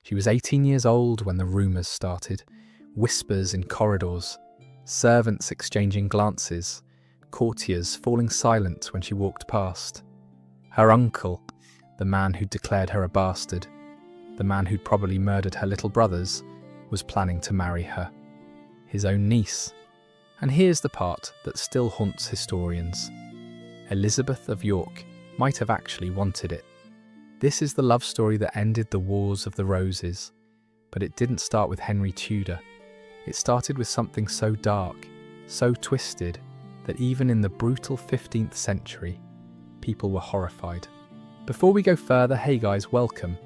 She was 18 years old when the rumours started, whispers in corridors, servants exchanging glances, courtiers falling silent when she walked past. Her uncle, the man who'd declared her a bastard, the man who'd probably murdered her little brothers, was planning to marry her. His own niece. And here's the part that still haunts historians. Elizabeth of York might have actually wanted it. This is the love story that ended the Wars of the Roses, but it didn't start with Henry Tudor. It started with something so dark, so twisted, that even in the brutal 15th century, people were horrified. Before we go further, hey guys, welcome.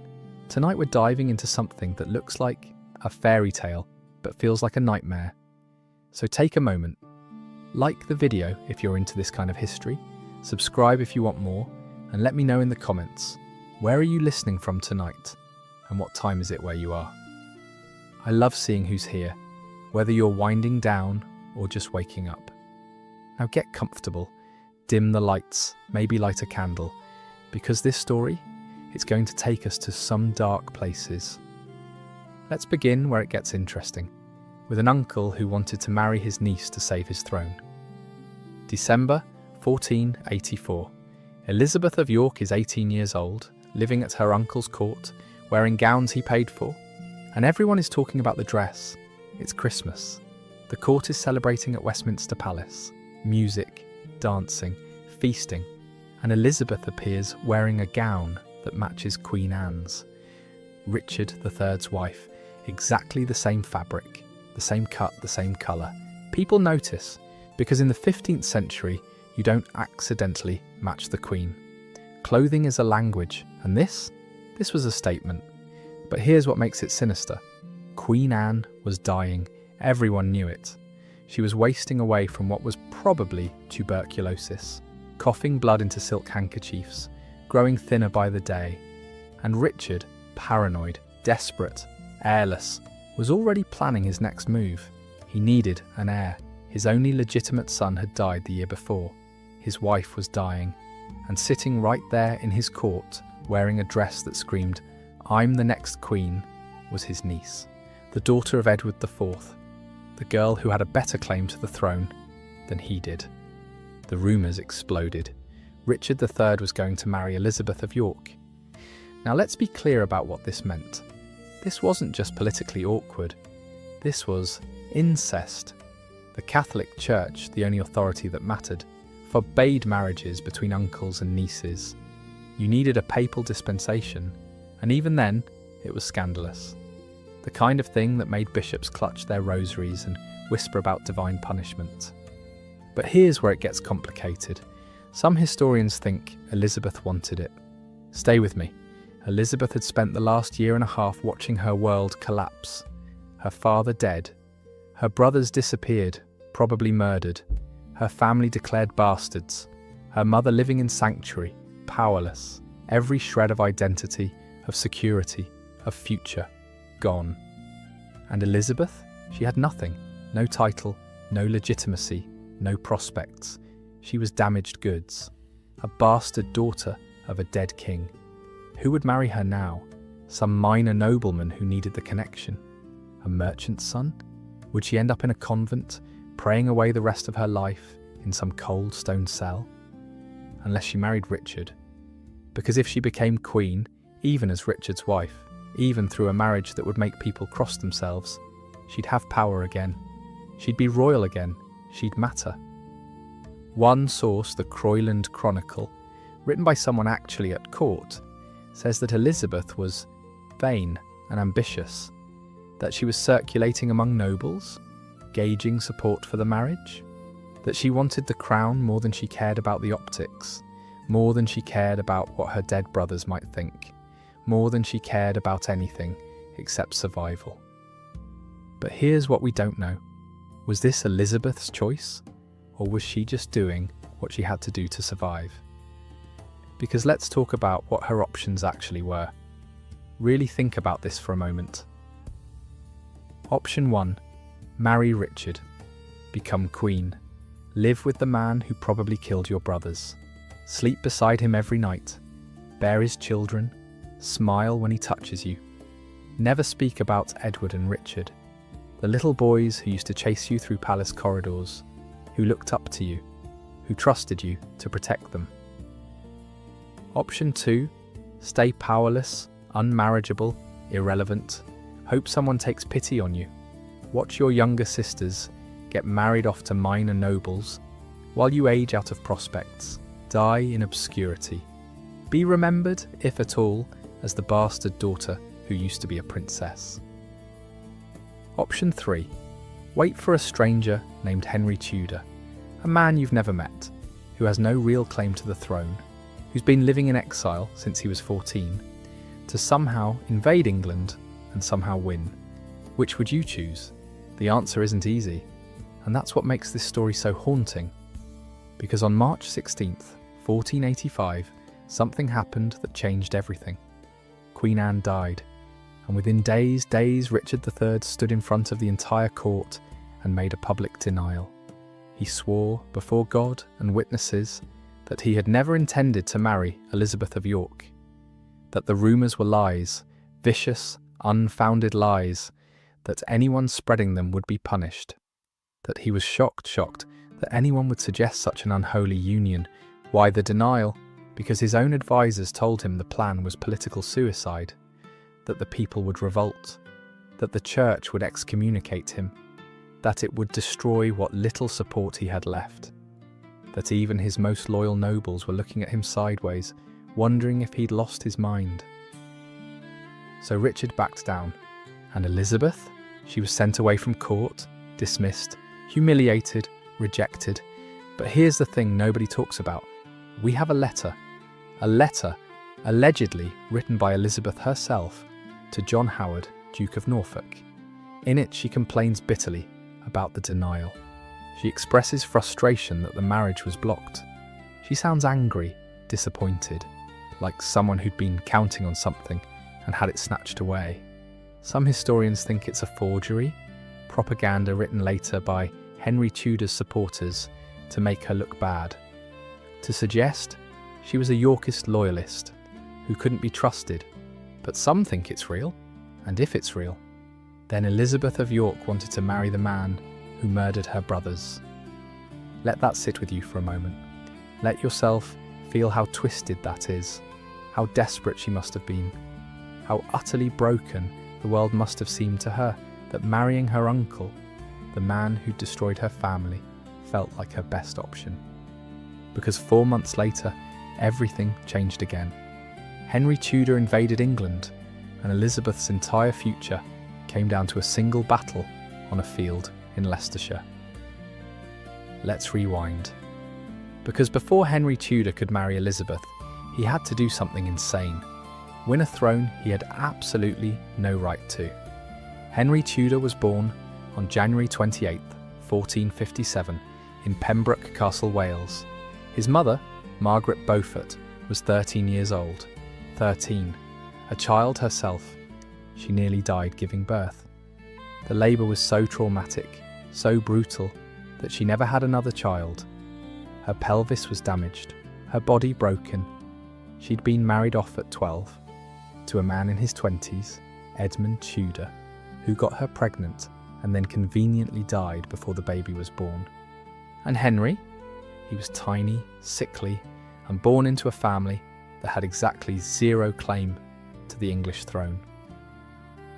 Tonight we're diving into something that looks like a fairy tale, but feels like a nightmare. So take a moment, like the video if you're into this kind of history, subscribe if you want more, and let me know in the comments, where are you listening from tonight, and what time is it where you are? I love seeing who's here, whether you're winding down or just waking up. Now get comfortable, dim the lights, maybe light a candle, because this story, it's going to take us to some dark places. Let's begin where it gets interesting, with an uncle who wanted to marry his niece to save his throne. December 1484. Elizabeth of York is 18 years old, living at her uncle's court, wearing gowns he paid for, and everyone is talking about the dress. It's Christmas. The court is celebrating at Westminster Palace. Music, dancing, feasting, and Elizabeth appears wearing a gown that matches Queen Anne's. Richard III's wife, exactly the same fabric, the same cut, the same colour. People notice, because in the 15th century, you don't accidentally match the Queen. Clothing is a language, and this was a statement. But here's what makes it sinister. Queen Anne was dying. Everyone knew it. She was wasting away from what was probably tuberculosis, coughing blood into silk handkerchiefs, growing thinner by the day. And Richard, paranoid, desperate, heirless, was already planning his next move. He needed an heir. His only legitimate son had died the year before. His wife was dying, and sitting right there in his court, wearing a dress that screamed, "I'm the next queen," was his niece, the daughter of Edward IV, the girl who had a better claim to the throne than he did. The rumours exploded. Richard III was going to marry Elizabeth of York. Now let's be clear about what this meant. This wasn't just politically awkward. This was incest. The Catholic Church, the only authority that mattered, forbade marriages between uncles and nieces. You needed a papal dispensation, and even then, it was scandalous. The kind of thing that made bishops clutch their rosaries and whisper about divine punishment. But here's where it gets complicated. Some historians think Elizabeth wanted it. Stay with me. Elizabeth had spent the last year and a half watching her world collapse. Her father dead. Her brothers disappeared, probably murdered. Her family declared bastards. Her mother living in sanctuary, powerless. Every shred of identity, of security, of future, gone. And Elizabeth? She had nothing. No title, no legitimacy, no prospects. She was damaged goods. A bastard daughter of a dead king. Who would marry her now? Some minor nobleman who needed the connection? A merchant's son? Would she end up in a convent, praying away the rest of her life in some cold stone cell? Unless she married Richard. Because if she became queen, even as Richard's wife, even through a marriage that would make people cross themselves, she'd have power again. She'd be royal again. She'd matter. One source, the Croyland Chronicle, written by someone actually at court, says that Elizabeth was vain and ambitious, that she was circulating among nobles, gauging support for the marriage, that she wanted the crown more than she cared about the optics, more than she cared about what her dead brothers might think, more than she cared about anything except survival. But here's what we don't know. Was this Elizabeth's choice, or was she just doing what she had to do to survive? Because let's talk about what her options actually were. Really think about this for a moment. Option 1. Marry Richard. Become queen. Live with the man who probably killed your brothers. Sleep beside him every night. Bear his children. Smile when he touches you. Never speak about Edward and Richard, the little boys who used to chase you through palace corridors, who looked up to you, who trusted you to protect them. Option 2, stay powerless, unmarriageable, irrelevant, hope someone takes pity on you. Watch your younger sisters get married off to minor nobles, while you age out of prospects, die in obscurity. Be remembered, if at all, as the bastard daughter who used to be a princess. Option 3. Wait for a stranger named Henry Tudor, a man you've never met, who has no real claim to the throne, who's been living in exile since he was 14, to somehow invade England and somehow win. Which would you choose? The answer isn't easy, and that's what makes this story so haunting. Because on March 16th, 1485, something happened that changed everything. Queen Anne died, and within days, Richard III stood in front of the entire court and made a public denial. He swore before God and witnesses that he had never intended to marry Elizabeth of York, that the rumours were lies, vicious, unfounded lies, that anyone spreading them would be punished, that he was shocked that anyone would suggest such an unholy union. Why the denial? Because his own advisers told him the plan was political suicide, that the people would revolt, that the church would excommunicate him, that it would destroy what little support he had left, that even his most loyal nobles were looking at him sideways, wondering if he'd lost his mind. So Richard backed down, and Elizabeth? She was sent away from court, dismissed, humiliated, rejected. But here's the thing nobody talks about. We have a letter allegedly written by Elizabeth herself to John Howard, Duke of Norfolk. In it, she complains bitterly about the denial. She expresses frustration that the marriage was blocked. She sounds angry, disappointed, like someone who'd been counting on something and had it snatched away. Some historians think it's a forgery, propaganda written later by Henry Tudor's supporters to make her look bad, to suggest she was a Yorkist loyalist who couldn't be trusted. But some think it's real, and if it's real, then Elizabeth of York wanted to marry the man who murdered her brothers. Let that sit with you for a moment. Let yourself feel how twisted that is, how desperate she must have been, how utterly broken the world must have seemed to her, that marrying her uncle, the man who destroyed her family, felt like her best option. Because 4 months later, everything changed again. Henry Tudor invaded England, and Elizabeth's entire future came down to a single battle on a field in Leicestershire. Let's rewind. Because before Henry Tudor could marry Elizabeth, he had to do something insane. Win a throne he had absolutely no right to. Henry Tudor was born on January 28, 1457, in Pembroke Castle, Wales. His mother, Margaret Beaufort, was 13 years old. 13. A child herself, she nearly died giving birth. The labour was so traumatic, so brutal, that she never had another child. Her pelvis was damaged, her body broken. She'd been married off at 12 to a man in his 20s, Edmund Tudor, who got her pregnant and then conveniently died before the baby was born. And Henry? He was tiny, sickly, and born into a family that had exactly zero claim to the English throne.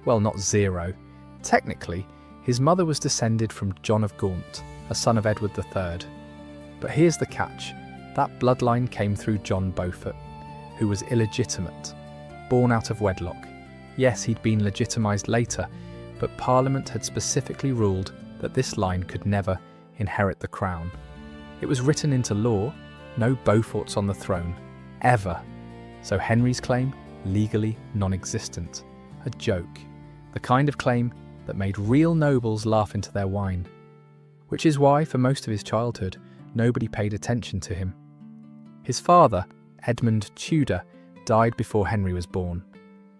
Well, not zero. Technically, his mother was descended from John of Gaunt, a son of Edward III. But here's the catch. That bloodline came through John Beaufort, who was illegitimate, born out of wedlock. Yes, he'd been legitimised later, but Parliament had specifically ruled that this line could never inherit the crown. It was written into law, no Beauforts on the throne, ever. So Henry's claim, legally non-existent. A joke. The kind of claim that made real nobles laugh into their wine. Which is why, for most of his childhood, nobody paid attention to him. His father, Edmund Tudor, died before Henry was born.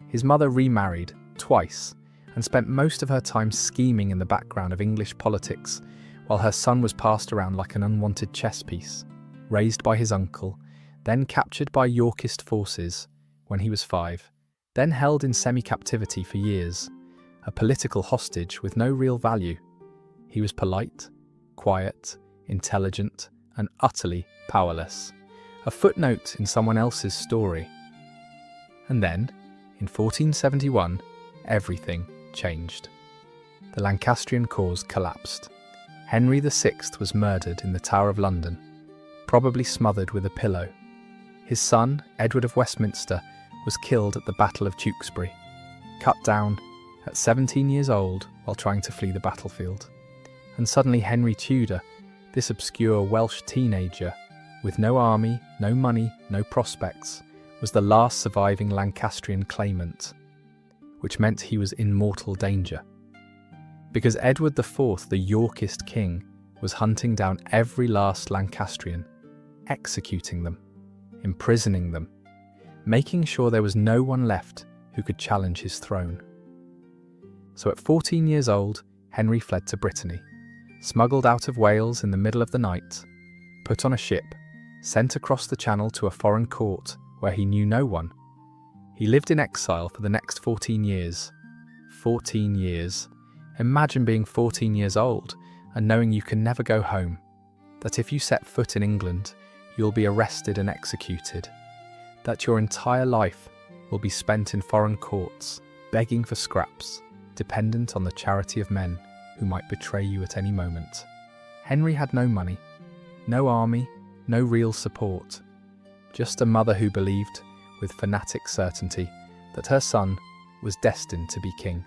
His mother remarried twice and spent most of her time scheming in the background of English politics, while her son was passed around like an unwanted chess piece, raised by his uncle, then captured by Yorkist forces when he was 5, then held in semi-captivity for years, a political hostage with no real value. He was polite, quiet, intelligent, and utterly powerless, a footnote in someone else's story. And then, in 1471, everything changed. The Lancastrian cause collapsed. Henry VI was murdered in the Tower of London, probably smothered with a pillow. His son, Edward of Westminster, was killed at the Battle of Tewkesbury, cut down at 17 years old while trying to flee the battlefield. And suddenly Henry Tudor, this obscure Welsh teenager, with no army, no money, no prospects, was the last surviving Lancastrian claimant, which meant he was in mortal danger. Because Edward IV, the Yorkist king, was hunting down every last Lancastrian, executing them, imprisoning them, making sure there was no one left who could challenge his throne. So at 14 years old, Henry fled to Brittany, smuggled out of Wales in the middle of the night, put on a ship, sent across the Channel to a foreign court where he knew no one. He lived in exile for the next 14 years. 14 years. Imagine being 14 years old and knowing you can never go home, that if you set foot in England, you'll be arrested and executed, that your entire life will be spent in foreign courts, begging for scraps, dependent on the charity of men who might betray you at any moment. Henry had no money, no army, no real support, just a mother who believed, with fanatic certainty, that her son was destined to be king.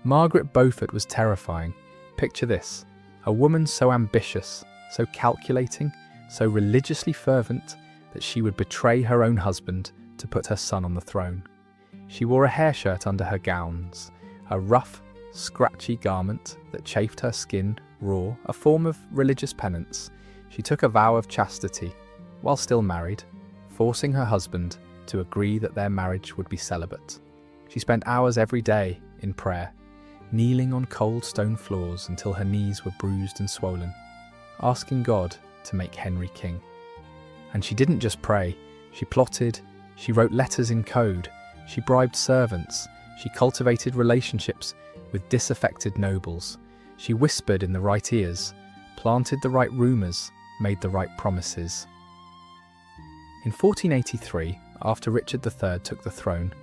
Margaret Beaufort was terrifying. Picture this, a woman so ambitious, so calculating, so religiously fervent that she would betray her own husband to put her son on the throne. She wore a hair shirt under her gowns, a rough, scratchy garment that chafed her skin raw, a form of religious penance. She took a vow of chastity, while still married, forcing her husband to agree that their marriage would be celibate. She spent hours every day in prayer, kneeling on cold stone floors until her knees were bruised and swollen, asking God to make Henry king. And she didn't just pray, she plotted, she wrote letters in code, she bribed servants, she cultivated relationships with disaffected nobles, she whispered in the right ears, planted the right rumours, made the right promises. In 1483, after Richard III took the throne,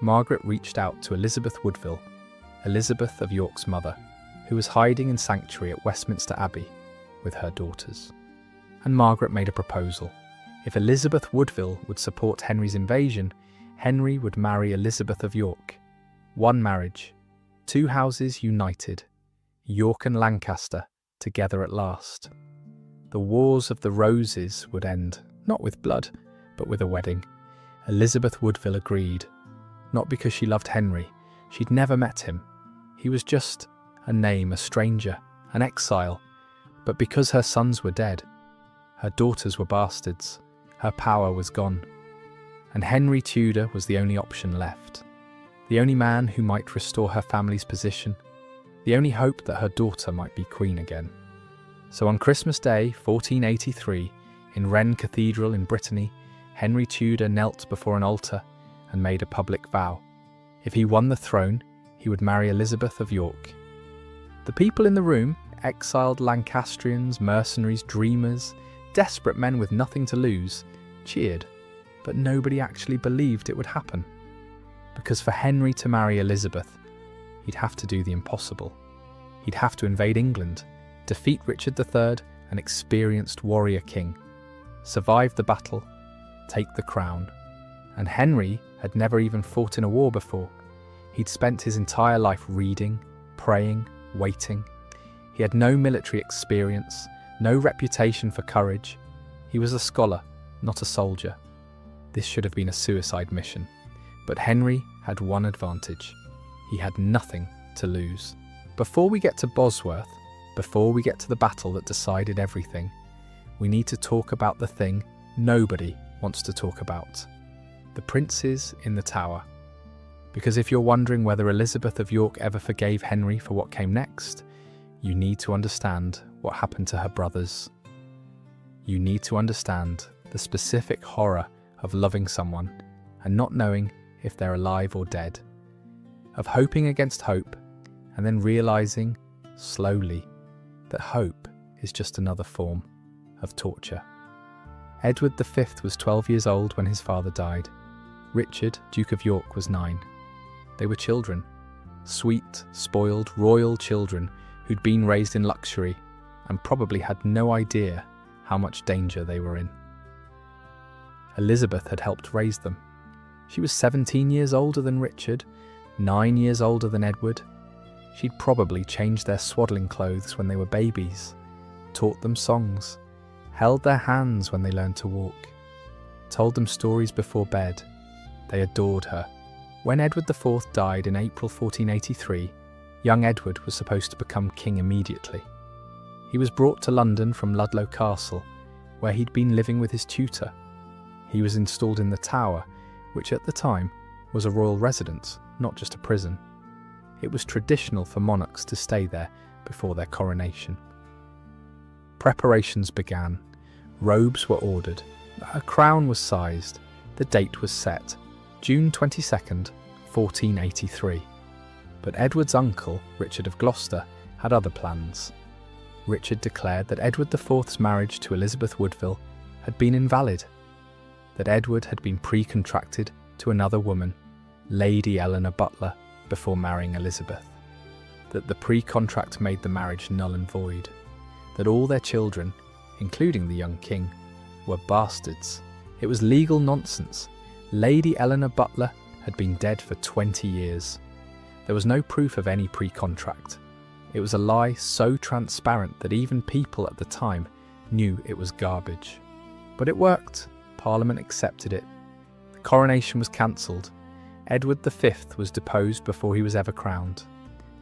Margaret reached out to Elizabeth Woodville, Elizabeth of York's mother, who was hiding in sanctuary at Westminster Abbey with her daughters. And Margaret made a proposal. If Elizabeth Woodville would support Henry's invasion, Henry would marry Elizabeth of York. One marriage, two houses united, York and Lancaster together at last. The Wars of the Roses would end, not with blood, but with a wedding. Elizabeth Woodville agreed, not because she loved Henry. She'd never met him. He was just a name, a stranger, an exile, but because her sons were dead, her daughters were bastards, her power was gone, and Henry Tudor was the only option left, the only man who might restore her family's position, the only hope that her daughter might be queen again. So on Christmas Day, 1483, in Rennes Cathedral in Brittany, Henry Tudor knelt before an altar and made a public vow. If he won the throne, he would marry Elizabeth of York. The people in the room, exiled Lancastrians, mercenaries, dreamers, desperate men with nothing to lose, cheered, but nobody actually believed it would happen. Because for Henry to marry Elizabeth, he'd have to do the impossible. He'd have to invade England, defeat Richard III, an experienced warrior king, survive the battle, take the crown. And Henry had never even fought in a war before. He'd spent his entire life reading, praying, waiting. He had no military experience, no reputation for courage. He was a scholar, not a soldier. This should have been a suicide mission. But Henry had one advantage. He had nothing to lose. Before we get to Bosworth, before we get to the battle that decided everything, we need to talk about the thing nobody wants to talk about. The princes in the Tower. Because if you're wondering whether Elizabeth of York ever forgave Henry for what came next, you need to understand what happened to her brothers. You need to understand the specific horror of loving someone and not knowing if they're alive or dead, of hoping against hope, and then realizing, slowly, that hope is just another form of torture. Edward V was 12 years old when his father died. Richard, Duke of York, was 9. They were children, sweet, spoiled, royal children who'd been raised in luxury and probably had no idea how much danger they were in. Elizabeth had helped raise them. She was 17 years older than Richard, 9 years older than Edward. She'd probably changed their swaddling clothes when they were babies, taught them songs, held their hands when they learned to walk, told them stories before bed. They adored her. When Edward IV died in April 1483, young Edward was supposed to become king immediately. He was brought to London from Ludlow Castle, where he'd been living with his tutor. He was installed in the Tower, which at the time was a royal residence, not just a prison. It was traditional for monarchs to stay there before their coronation. Preparations began. Robes were ordered. A crown was sized. The date was set, June 22nd, 1483. But Edward's uncle, Richard of Gloucester, had other plans. Richard declared that Edward IV's marriage to Elizabeth Woodville had been invalid, that Edward had been pre-contracted to another woman, Lady Eleanor Butler, before marrying Elizabeth, that the pre-contract made the marriage null and void, that all their children, including the young king, were bastards. It was legal nonsense. Lady Eleanor Butler had been dead for 20 years. There was no proof of any pre-contract. It was a lie so transparent that even people at the time knew it was garbage. But it worked. Parliament accepted it. The coronation was cancelled. Edward V was deposed before he was ever crowned,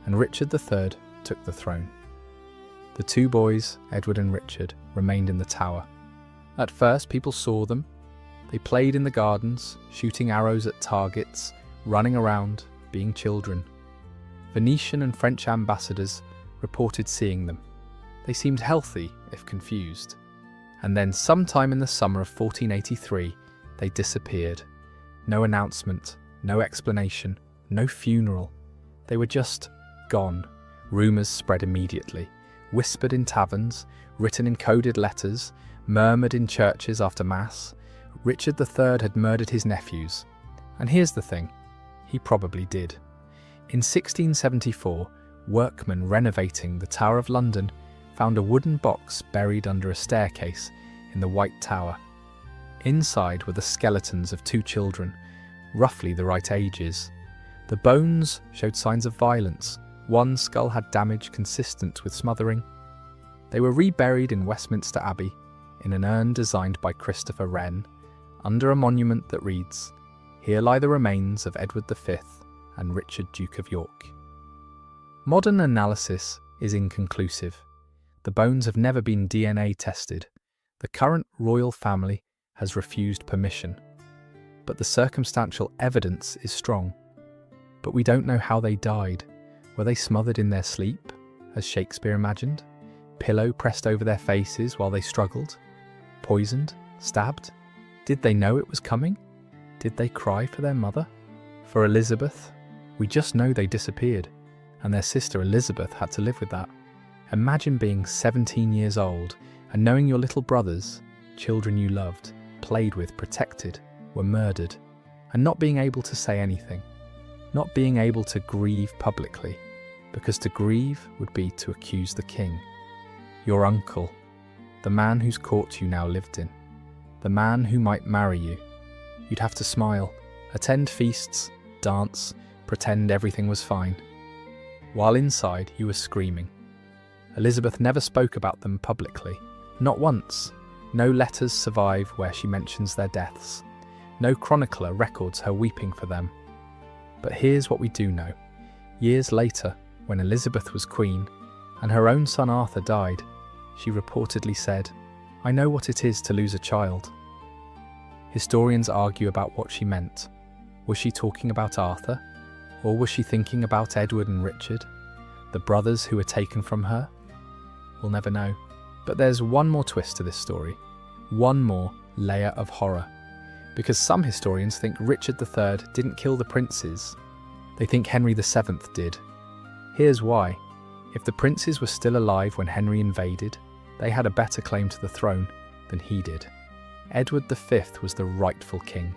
and Richard III took the throne. The two boys, Edward and Richard, remained in the Tower. At first, people saw them. They played in the gardens, shooting arrows at targets, running around, being children. Venetian and French ambassadors reported seeing them. They seemed healthy, if confused. And then sometime in the summer of 1483, they disappeared. No announcement, no explanation, no funeral. They were just gone. Rumours spread immediately, whispered in taverns, written in coded letters, murmured in churches after Mass. Richard III had murdered his nephews. And here's the thing, he probably did. In 1674, workmen renovating the Tower of London found a wooden box buried under a staircase in the White Tower. Inside were the skeletons of 2 children, roughly the right ages. The bones showed signs of violence. One skull had damage consistent with smothering. They were reburied in Westminster Abbey, in an urn designed by Christopher Wren, under a monument that reads, "Here lie the remains of Edward V and Richard, Duke of York." Modern analysis is inconclusive. The bones have never been DNA tested. The current royal family has refused permission. But the circumstantial evidence is strong. But we don't know how they died. Were they smothered in their sleep, as Shakespeare imagined? Pillow pressed over their faces while they struggled? Poisoned? Stabbed? Did they know it was coming? Did they cry for their mother? For Elizabeth? We just know they disappeared, and their sister Elizabeth had to live with that. Imagine being 17 years old and knowing your little brothers, children you loved, played with, protected, were murdered, and not being able to say anything, not being able to grieve publicly, because to grieve would be to accuse the king, your uncle, the man whose court you now lived in, the man who might marry you. You'd have to smile, attend feasts, dance, pretend everything was fine, while inside you were screaming. Elizabeth never spoke about them publicly, not once. No letters survive where she mentions their deaths. No chronicler records her weeping for them. But here's what we do know. Years later, when Elizabeth was queen, and her own son Arthur died, she reportedly said, "I know what it is to lose a child." Historians argue about what she meant. Was she talking about Arthur? Or was she thinking about Edward and Richard, the brothers who were taken from her? We'll never know. But there's one more twist to this story, one more layer of horror. because some historians think Richard III didn't kill the princes. They think Henry VII did. Here's why. If the princes were still alive when Henry invaded, they had a better claim to the throne than he did. Edward V was the rightful king.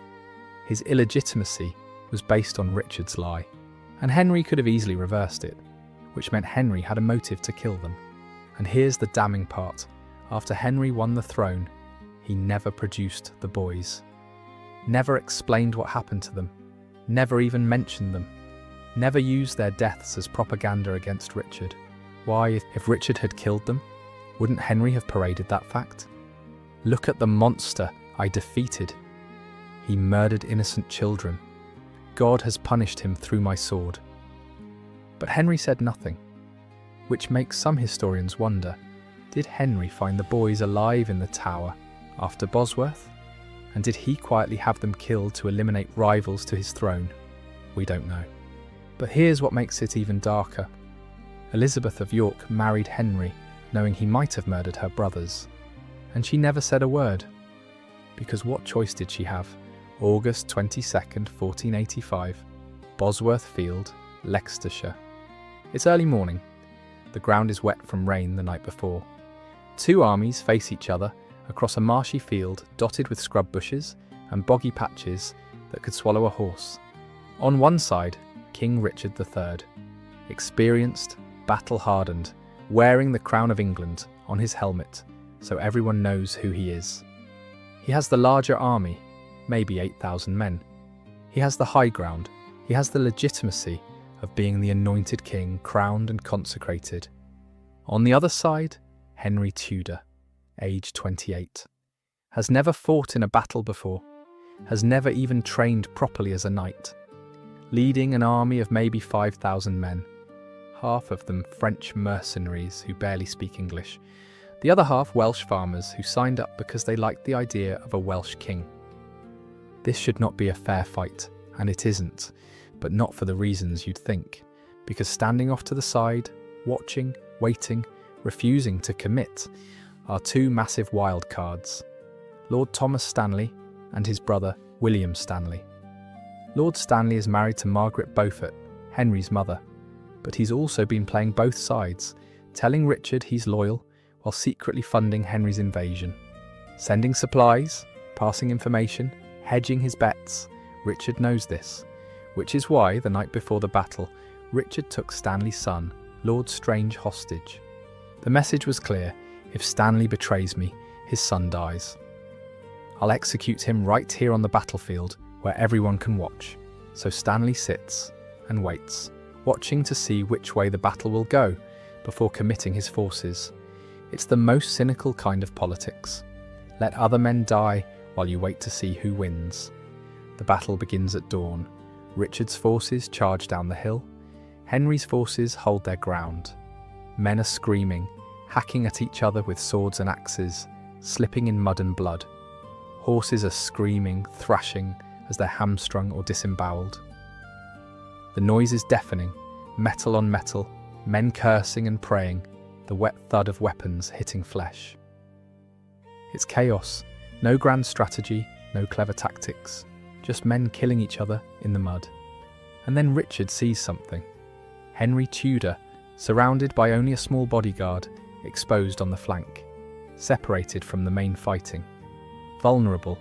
His illegitimacy was based on Richard's lie, and Henry could have easily reversed it, which meant Henry had a motive to kill them. And here's the damning part. After Henry won the throne, he never produced the boys. Never explained what happened to them. Never even mentioned them. Never used their deaths as propaganda against Richard. Why, if Richard had killed them, wouldn't Henry have paraded that fact? Look at the monster I defeated. He murdered innocent children. God has punished him through my sword. But Henry said nothing, which makes some historians wonder, did Henry find the boys alive in the tower after Bosworth? And did he quietly have them killed to eliminate rivals to his throne? We don't know. But here's what makes it even darker. Elizabeth of York married Henry, knowing he might have murdered her brothers. And she never said a word. Because what choice did she have? August 22nd, 1485, Bosworth Field, Leicestershire. It's early morning. The ground is wet from rain the night before. Two armies face each other across a marshy field dotted with scrub bushes and boggy patches that could swallow a horse. On one side, King Richard III, experienced, battle-hardened, wearing the crown of England on his helmet so everyone knows who he is. He has the larger army, maybe 8,000 men. He has the high ground. He has the legitimacy of being the anointed king, crowned and consecrated. On the other side, Henry Tudor, age 28, has never fought in a battle before, has never even trained properly as a knight, leading an army of maybe 5,000 men, half of them French mercenaries who barely speak English, the other half Welsh farmers who signed up because they liked the idea of a Welsh king. This should not be a fair fight, and it isn't, but not for the reasons you'd think, because standing off to the side, watching, waiting, refusing to commit, are two massive wild cards, Lord Thomas Stanley and his brother William Stanley. Lord Stanley is married to Margaret Beaufort, Henry's mother, but he's also been playing both sides, telling Richard he's loyal while secretly funding Henry's invasion. Sending supplies, passing information, hedging his bets. Richard knows this, which is why, the night before the battle, Richard took Stanley's son, Lord Strange, hostage. The message was clear: if Stanley betrays me, his son dies. I'll execute him right here on the battlefield, where everyone can watch. So Stanley sits and waits, watching to see which way the battle will go before committing his forces. It's the most cynical kind of politics. Let other men die while you wait to see who wins. The battle begins at dawn. Richard's forces charge down the hill. Henry's forces hold their ground. Men are screaming, hacking at each other with swords and axes, slipping in mud and blood. Horses are screaming, thrashing as they're hamstrung or disemboweled. The noise is deafening, metal on metal, men cursing and praying, the wet thud of weapons hitting flesh. It's chaos, no grand strategy, no clever tactics, just men killing each other in the mud. And then Richard sees something. Henry Tudor, surrounded by only a small bodyguard, exposed on the flank, separated from the main fighting, vulnerable.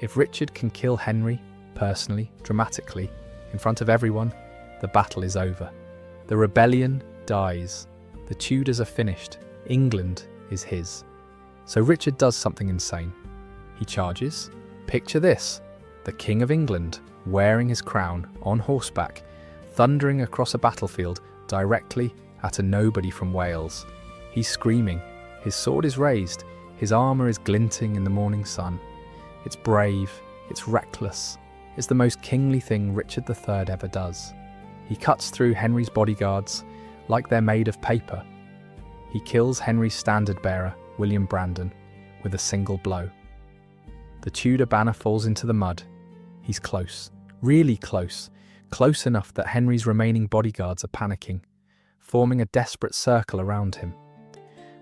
If Richard can kill Henry, personally, dramatically, in front of everyone, the battle is over. The rebellion dies. The Tudors are finished. England is his. So Richard does something insane. He charges. Picture this: the King of England, wearing his crown, on horseback, thundering across a battlefield directly at a nobody from Wales. He's screaming. His sword is raised. His armour is glinting in the morning sun. It's brave. It's reckless. It's the most kingly thing Richard III ever does. He cuts through Henry's bodyguards like they're made of paper. He kills Henry's standard-bearer, William Brandon, with a single blow. The Tudor banner falls into the mud. He's close, really close, close enough that Henry's remaining bodyguards are panicking, forming a desperate circle around him.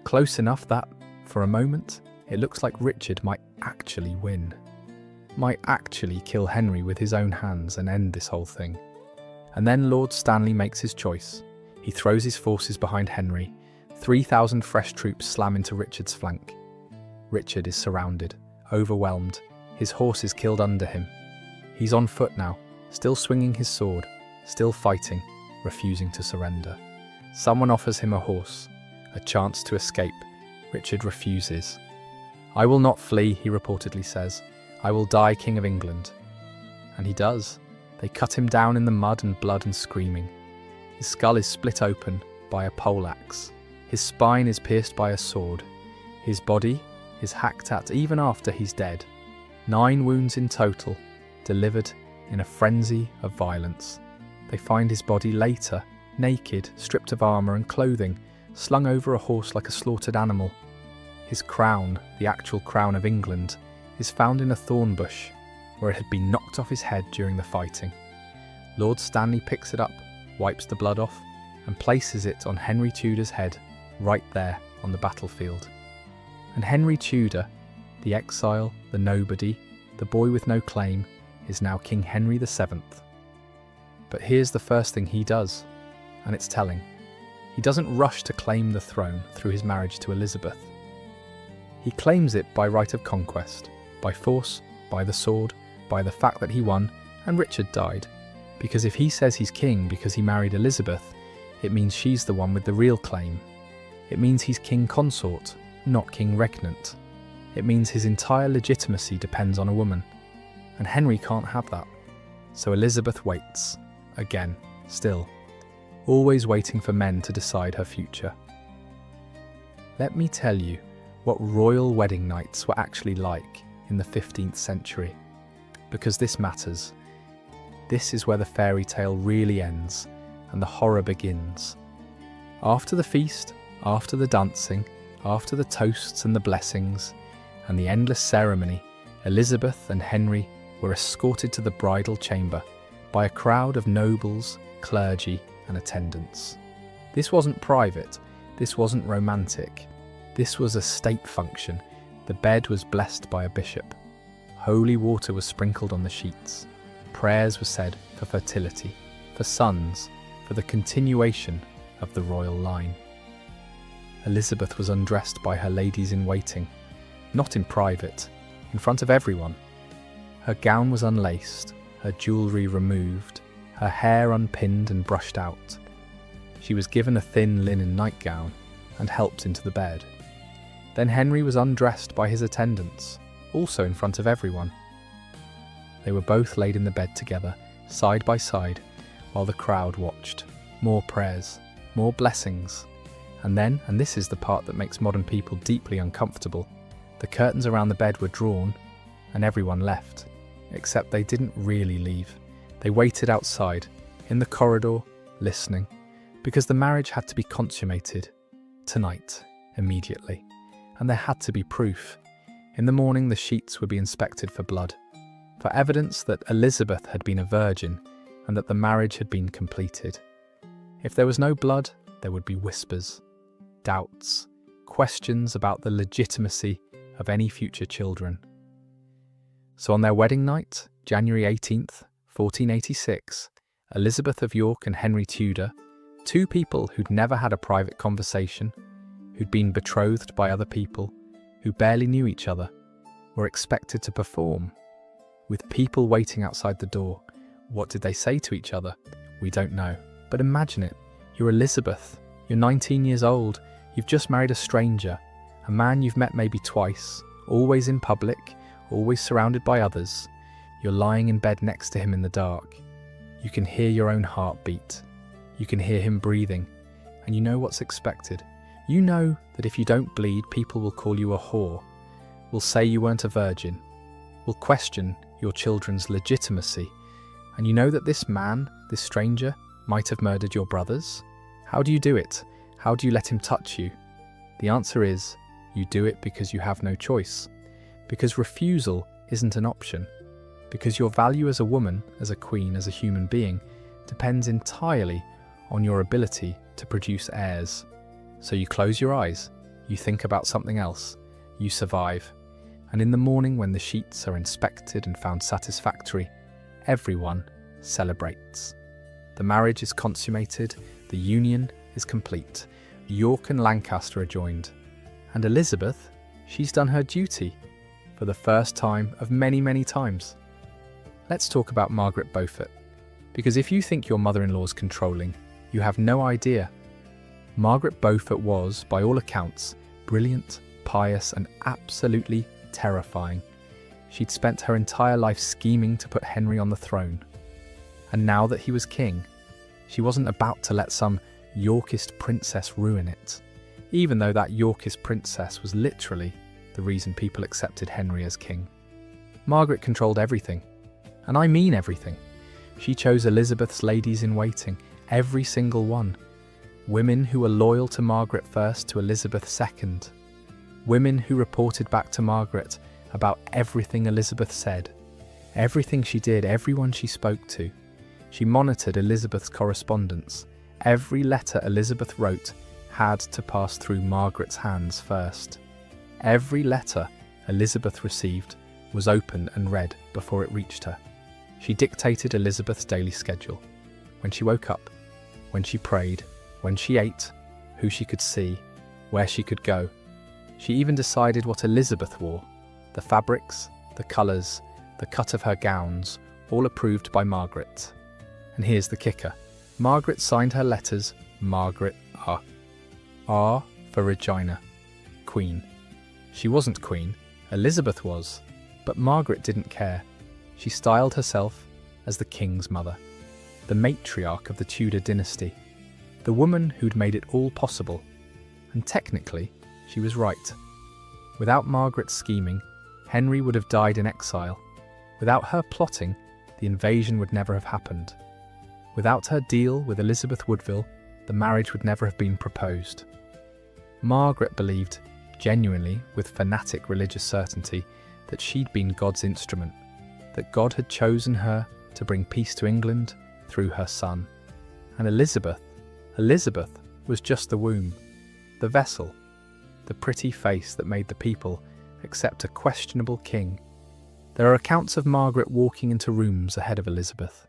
Close enough that, for a moment, it looks like Richard might actually win. might actually kill Henry with his own hands and end this whole thing. And then Lord Stanley makes his choice. He throws his forces behind Henry. 3,000 fresh troops slam into Richard's flank. Richard is surrounded, overwhelmed. His horse is killed under him. He's on foot now, still swinging his sword, still fighting, refusing to surrender. Someone offers him a horse, a chance to escape. Richard refuses. "I will not flee," he reportedly says. "I will die King of England." And he does. They cut him down in the mud and blood and screaming. His skull is split open by a poleaxe. His spine is pierced by a sword. His body is hacked at even after he's dead. 9 wounds in total, delivered in a frenzy of violence. They find his body later, naked, stripped of armour and clothing, slung over a horse like a slaughtered animal. His crown, the actual crown of England, is found in a thorn bush, where it had been knocked off his head during the fighting. Lord Stanley picks it up, wipes the blood off, and places it on Henry Tudor's head, right there on the battlefield. And Henry Tudor, the exile, the nobody, the boy with no claim, is now King Henry VII. But here's the first thing he does, and it's telling. He doesn't rush to claim the throne through his marriage to Elizabeth. He claims it by right of conquest, by force, by the sword, by the fact that he won and Richard died. Because if he says he's king because he married Elizabeth, it means she's the one with the real claim. It means he's king consort, not king regnant. It means his entire legitimacy depends on a woman. And Henry can't have that. So Elizabeth waits, again, still, always waiting for men to decide her future. Let me tell you what royal wedding nights were actually like in the 15th century, because this matters. This is where the fairy tale really ends and the horror begins. After the feast, after the dancing, after the toasts and the blessings, and the endless ceremony, Elizabeth and Henry were escorted to the bridal chamber by a crowd of nobles, clergy, and attendants. This wasn't private, this wasn't romantic. This was a state function. The bed was blessed by a bishop. Holy water was sprinkled on the sheets. Prayers were said for fertility, for sons, for the continuation of the royal line. Elizabeth was undressed by her ladies-in-waiting, not in private, in front of everyone. Her gown was unlaced, her jewellery removed, her hair unpinned and brushed out. She was given a thin linen nightgown and helped into the bed. Then Henry was undressed by his attendants, also in front of everyone. They were both laid in the bed together, side by side, while the crowd watched. More prayers, more blessings. And then, and this is the part that makes modern people deeply uncomfortable, the curtains around the bed were drawn and everyone left. Except they didn't really leave. They waited outside, in the corridor, listening, because the marriage had to be consummated tonight, immediately. And there had to be proof. In the morning the sheets would be inspected for blood, for evidence that Elizabeth had been a virgin and that the marriage had been completed. If there was no blood, there would be whispers, doubts, questions about the legitimacy of any future children. So on their wedding night, January 18th, 1486, Elizabeth of York and Henry Tudor, 2 people who'd never had a private conversation, who'd been betrothed by other people, who barely knew each other, were expected to perform. With people waiting outside the door, what did they say to each other? We don't know. But imagine it. You're Elizabeth. You're 19 years old. You've just married a stranger, a man you've met maybe twice, always in public, always surrounded by others. You're lying in bed next to him in the dark. You can hear your own heartbeat. You can hear him breathing. And you know what's expected. You know that if you don't bleed, people will call you a whore, will say you weren't a virgin, will question your children's legitimacy. And you know that this man, this stranger, might have murdered your brothers. How do you do it? How do you let him touch you? The answer is, you do it because you have no choice. Because refusal isn't an option. Because your value as a woman, as a queen, as a human being, depends entirely on your ability to produce heirs. So you close your eyes, you think about something else, you survive, And in the morning, when the sheets are inspected and found satisfactory, everyone celebrates. The marriage is consummated, the union is complete. York and Lancaster are joined. And Elizabeth, she's done her duty for the first time of many, many times. Let's talk about Margaret Beaufort, because if you think your mother-in-law's controlling, you have no idea. Margaret Beaufort was, by all accounts, brilliant, pious, and absolutely terrifying. She'd spent her entire life scheming to put Henry on the throne. And now that he was king, she wasn't about to let some Yorkist princess ruin it, even though that Yorkist princess was literally the reason people accepted Henry as king. Margaret controlled everything, and I mean everything. She chose Elizabeth's ladies-in-waiting, every single one. Women who were loyal to Margaret first to Elizabeth second. Women who reported back to Margaret about everything Elizabeth said, everything she did, everyone she spoke to. She monitored Elizabeth's correspondence. Every letter Elizabeth wrote had to pass through Margaret's hands first. Every letter Elizabeth received was opened and read before it reached her. She dictated Elizabeth's daily schedule. When she woke up, when she prayed, when she ate, who she could see, where she could go. She even decided what Elizabeth wore, the fabrics, the colours, the cut of her gowns, all approved by Margaret. And here's the kicker. Margaret signed her letters Margaret R. R for Regina, Queen. She wasn't Queen, Elizabeth was, but Margaret didn't care. She styled herself as the King's mother, the matriarch of the Tudor Dynasty, the woman who'd made it all possible. And technically, she was right. Without Margaret's scheming, Henry would have died in exile. Without her plotting, the invasion would never have happened. Without her deal with Elizabeth Woodville, the marriage would never have been proposed. Margaret believed, genuinely, with fanatic religious certainty, that she'd been God's instrument, that God had chosen her to bring peace to England through her son. And Elizabeth was just the womb, the vessel, the pretty face that made the people accept a questionable king. There are accounts of Margaret walking into rooms ahead of Elizabeth,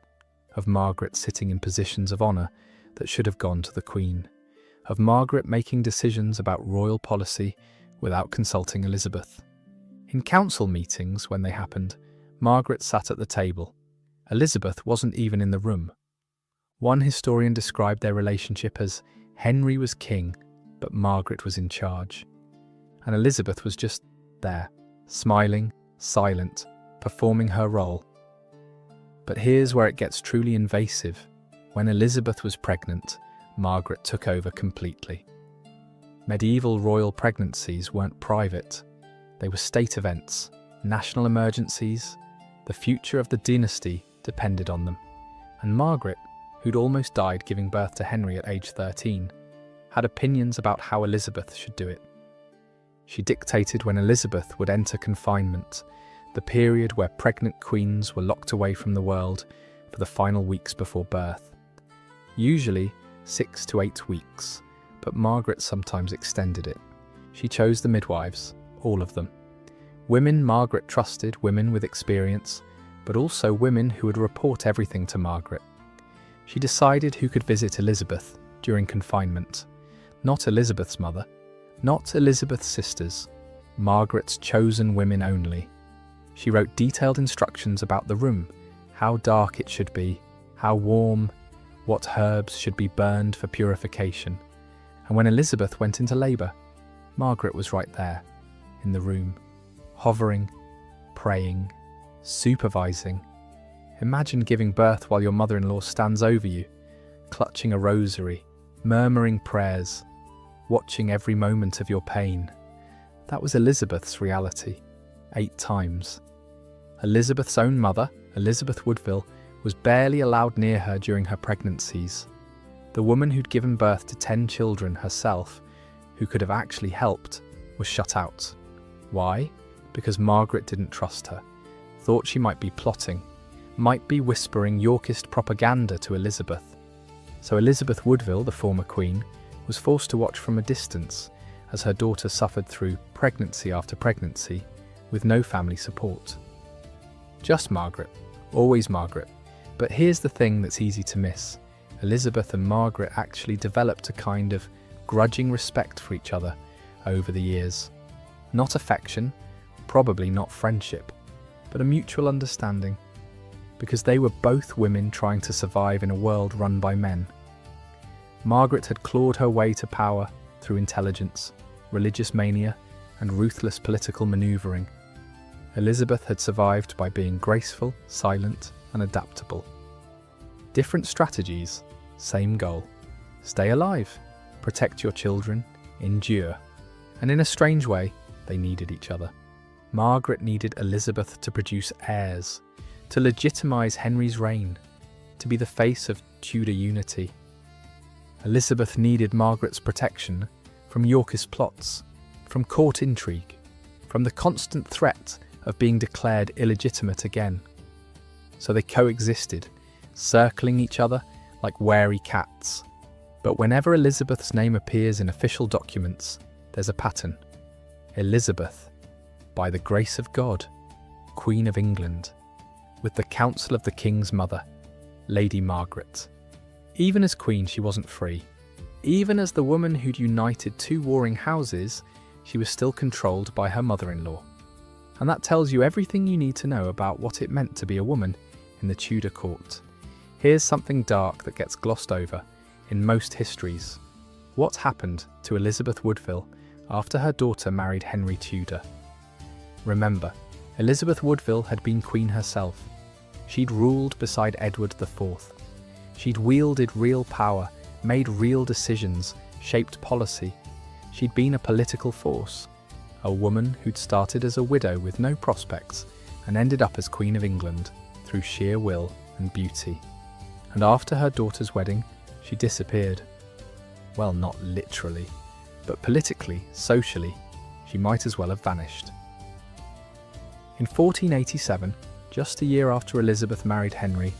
of Margaret sitting in positions of honour that should have gone to the Queen, of Margaret making decisions about royal policy without consulting Elizabeth. In council meetings, when they happened, Margaret sat at the table. Elizabeth wasn't even in the room. One historian described their relationship as Henry was king, but Margaret was in charge. And Elizabeth was just there, smiling, silent, performing her role. But here's where it gets truly invasive. When Elizabeth was pregnant, Margaret took over completely. Medieval royal pregnancies weren't private. They were state events, national emergencies. The future of the dynasty depended on them. And Margaret, who'd almost died giving birth to Henry at age 13, had opinions about how Elizabeth should do it. She dictated when Elizabeth would enter confinement, the period where pregnant queens were locked away from the world for the final weeks before birth. Usually 6 to 8 weeks, but Margaret sometimes extended it. She chose the midwives, all of them. Women Margaret trusted, women with experience, but also women who would report everything to Margaret. She decided who could visit Elizabeth during confinement. Not Elizabeth's mother, not Elizabeth's sisters, Margaret's chosen women only. She wrote detailed instructions about the room, how dark it should be, how warm, what herbs should be burned for purification. And when Elizabeth went into labour, Margaret was right there, in the room, hovering, praying, supervising. Imagine giving birth while your mother-in-law stands over you, clutching a rosary, murmuring prayers, watching every moment of your pain. That was Elizabeth's reality, 8 times. Elizabeth's own mother, Elizabeth Woodville, was barely allowed near her during her pregnancies. The woman who'd given birth to 10 children herself, who could have actually helped, was shut out. Why? Because Margaret didn't trust her, thought she might be plotting, might be whispering Yorkist propaganda to Elizabeth. So Elizabeth Woodville, the former queen, was forced to watch from a distance as her daughter suffered through pregnancy after pregnancy, with no family support. Just Margaret, always Margaret. But here's the thing that's easy to miss. Elizabeth and Margaret actually developed a kind of grudging respect for each other over the years. Not affection, probably not friendship, but a mutual understanding, because they were both women trying to survive in a world run by men. Margaret had clawed her way to power through intelligence, religious mania, and ruthless political manoeuvring. Elizabeth had survived by being graceful, silent, and adaptable. Different strategies, same goal. Stay alive, protect your children, endure. And in a strange way, they needed each other. Margaret needed Elizabeth to produce heirs, to legitimise Henry's reign, to be the face of Tudor unity. Elizabeth needed Margaret's protection from Yorkist plots, from court intrigue, from the constant threat of being declared illegitimate again. So they coexisted, circling each other like wary cats. But whenever Elizabeth's name appears in official documents, there's a pattern. Elizabeth, by the grace of God, Queen of England, with the counsel of the King's mother, Lady Margaret. Even as Queen, she wasn't free. Even as the woman who'd united two warring houses, she was still controlled by her mother-in-law. And that tells you everything you need to know about what it meant to be a woman in the Tudor court. Here's something dark that gets glossed over in most histories. What happened to Elizabeth Woodville after her daughter married Henry Tudor? Remember, Elizabeth Woodville had been queen herself. She'd ruled beside Edward IV. She'd wielded real power, made real decisions, shaped policy. She'd been a political force, a woman who'd started as a widow with no prospects and ended up as Queen of England through sheer will and beauty. And after her daughter's wedding, she disappeared. Well, not literally, but politically, socially, she might as well have vanished. In 1487, just a year after Elizabeth married Henry,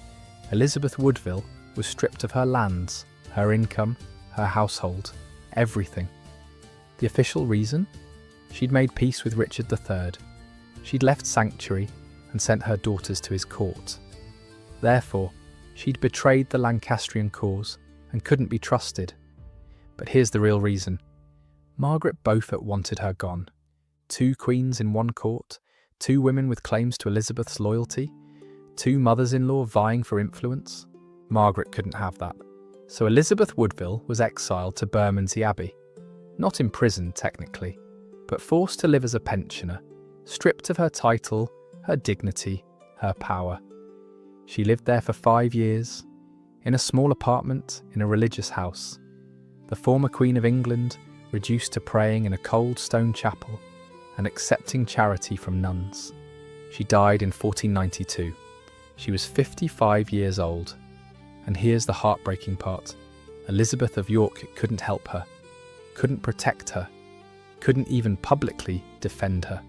Elizabeth Woodville was stripped of her lands, her income, her household, everything. The official reason? She'd made peace with Richard III. She'd left sanctuary and sent her daughters to his court. Therefore, she'd betrayed the Lancastrian cause and couldn't be trusted. But here's the real reason. Margaret Beaufort wanted her gone. Two queens in one court, two women with claims to Elizabeth's loyalty, two mothers-in-law vying for influence. Margaret couldn't have that. So Elizabeth Woodville was exiled to Bermondsey Abbey. Not imprisoned, technically, but forced to live as a pensioner, stripped of her title, her dignity, her power. She lived there for 5 years, in a small apartment in a religious house. The former Queen of England reduced to praying in a cold stone chapel and accepting charity from nuns. She died in 1492. She was 55 years old. And here's the heartbreaking part. Elizabeth of York couldn't help her, couldn't protect her, couldn't even publicly defend her.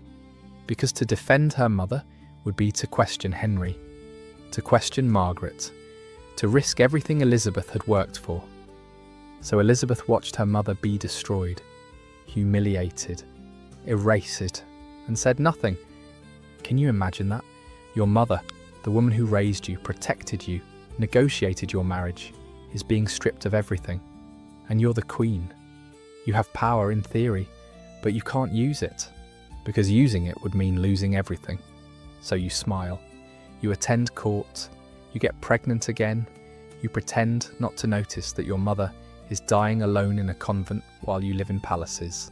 Because to defend her mother would be to question Henry, to question Margaret, to risk everything Elizabeth had worked for. So Elizabeth watched her mother be destroyed, humiliated, erased, and said nothing. Can you imagine that? Your mother, the woman who raised you, protected you, negotiated your marriage, is being stripped of everything. And you're the queen. You have power in theory, but you can't use it, because using it would mean losing everything. So you smile, you attend court, you get pregnant again, you pretend not to notice that your mother is dying alone in a convent while you live in palaces.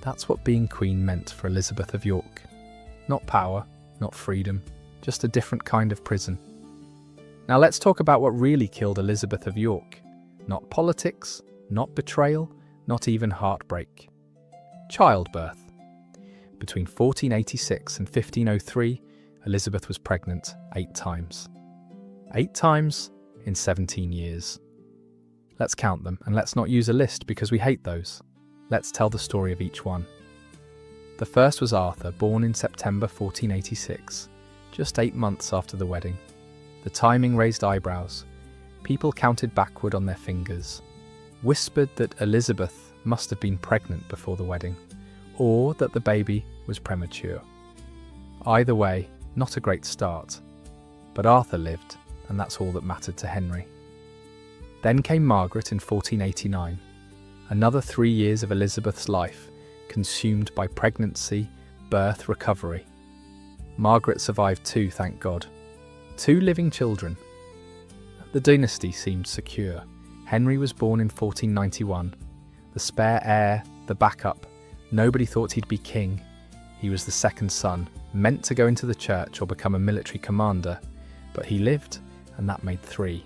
That's what being queen meant for Elizabeth of York. Not power, not freedom, just a different kind of prison. Now let's talk about what really killed Elizabeth of York. Not politics, not betrayal, not even heartbreak. Childbirth. Between 1486 and 1503, Elizabeth was pregnant 8 times. 8 times in 17 years. Let's count them, and let's not use a list because we hate those. Let's tell the story of each one. The first was Arthur, born in September 1486, just 8 months after the wedding. The timing raised eyebrows. People counted backward on their fingers, whispered that Elizabeth must have been pregnant before the wedding, or that the baby was premature. Either way, not a great start. But Arthur lived, and that's all that mattered to Henry. Then came Margaret in 1489, another 3 years of Elizabeth's life consumed by pregnancy, birth, recovery. Margaret survived too, thank God. 2 living children. The dynasty seemed secure. Henry was born in 1491. The spare heir, the backup. Nobody thought he'd be king. He was the second son, meant to go into the church or become a military commander, but he lived, and that made 3.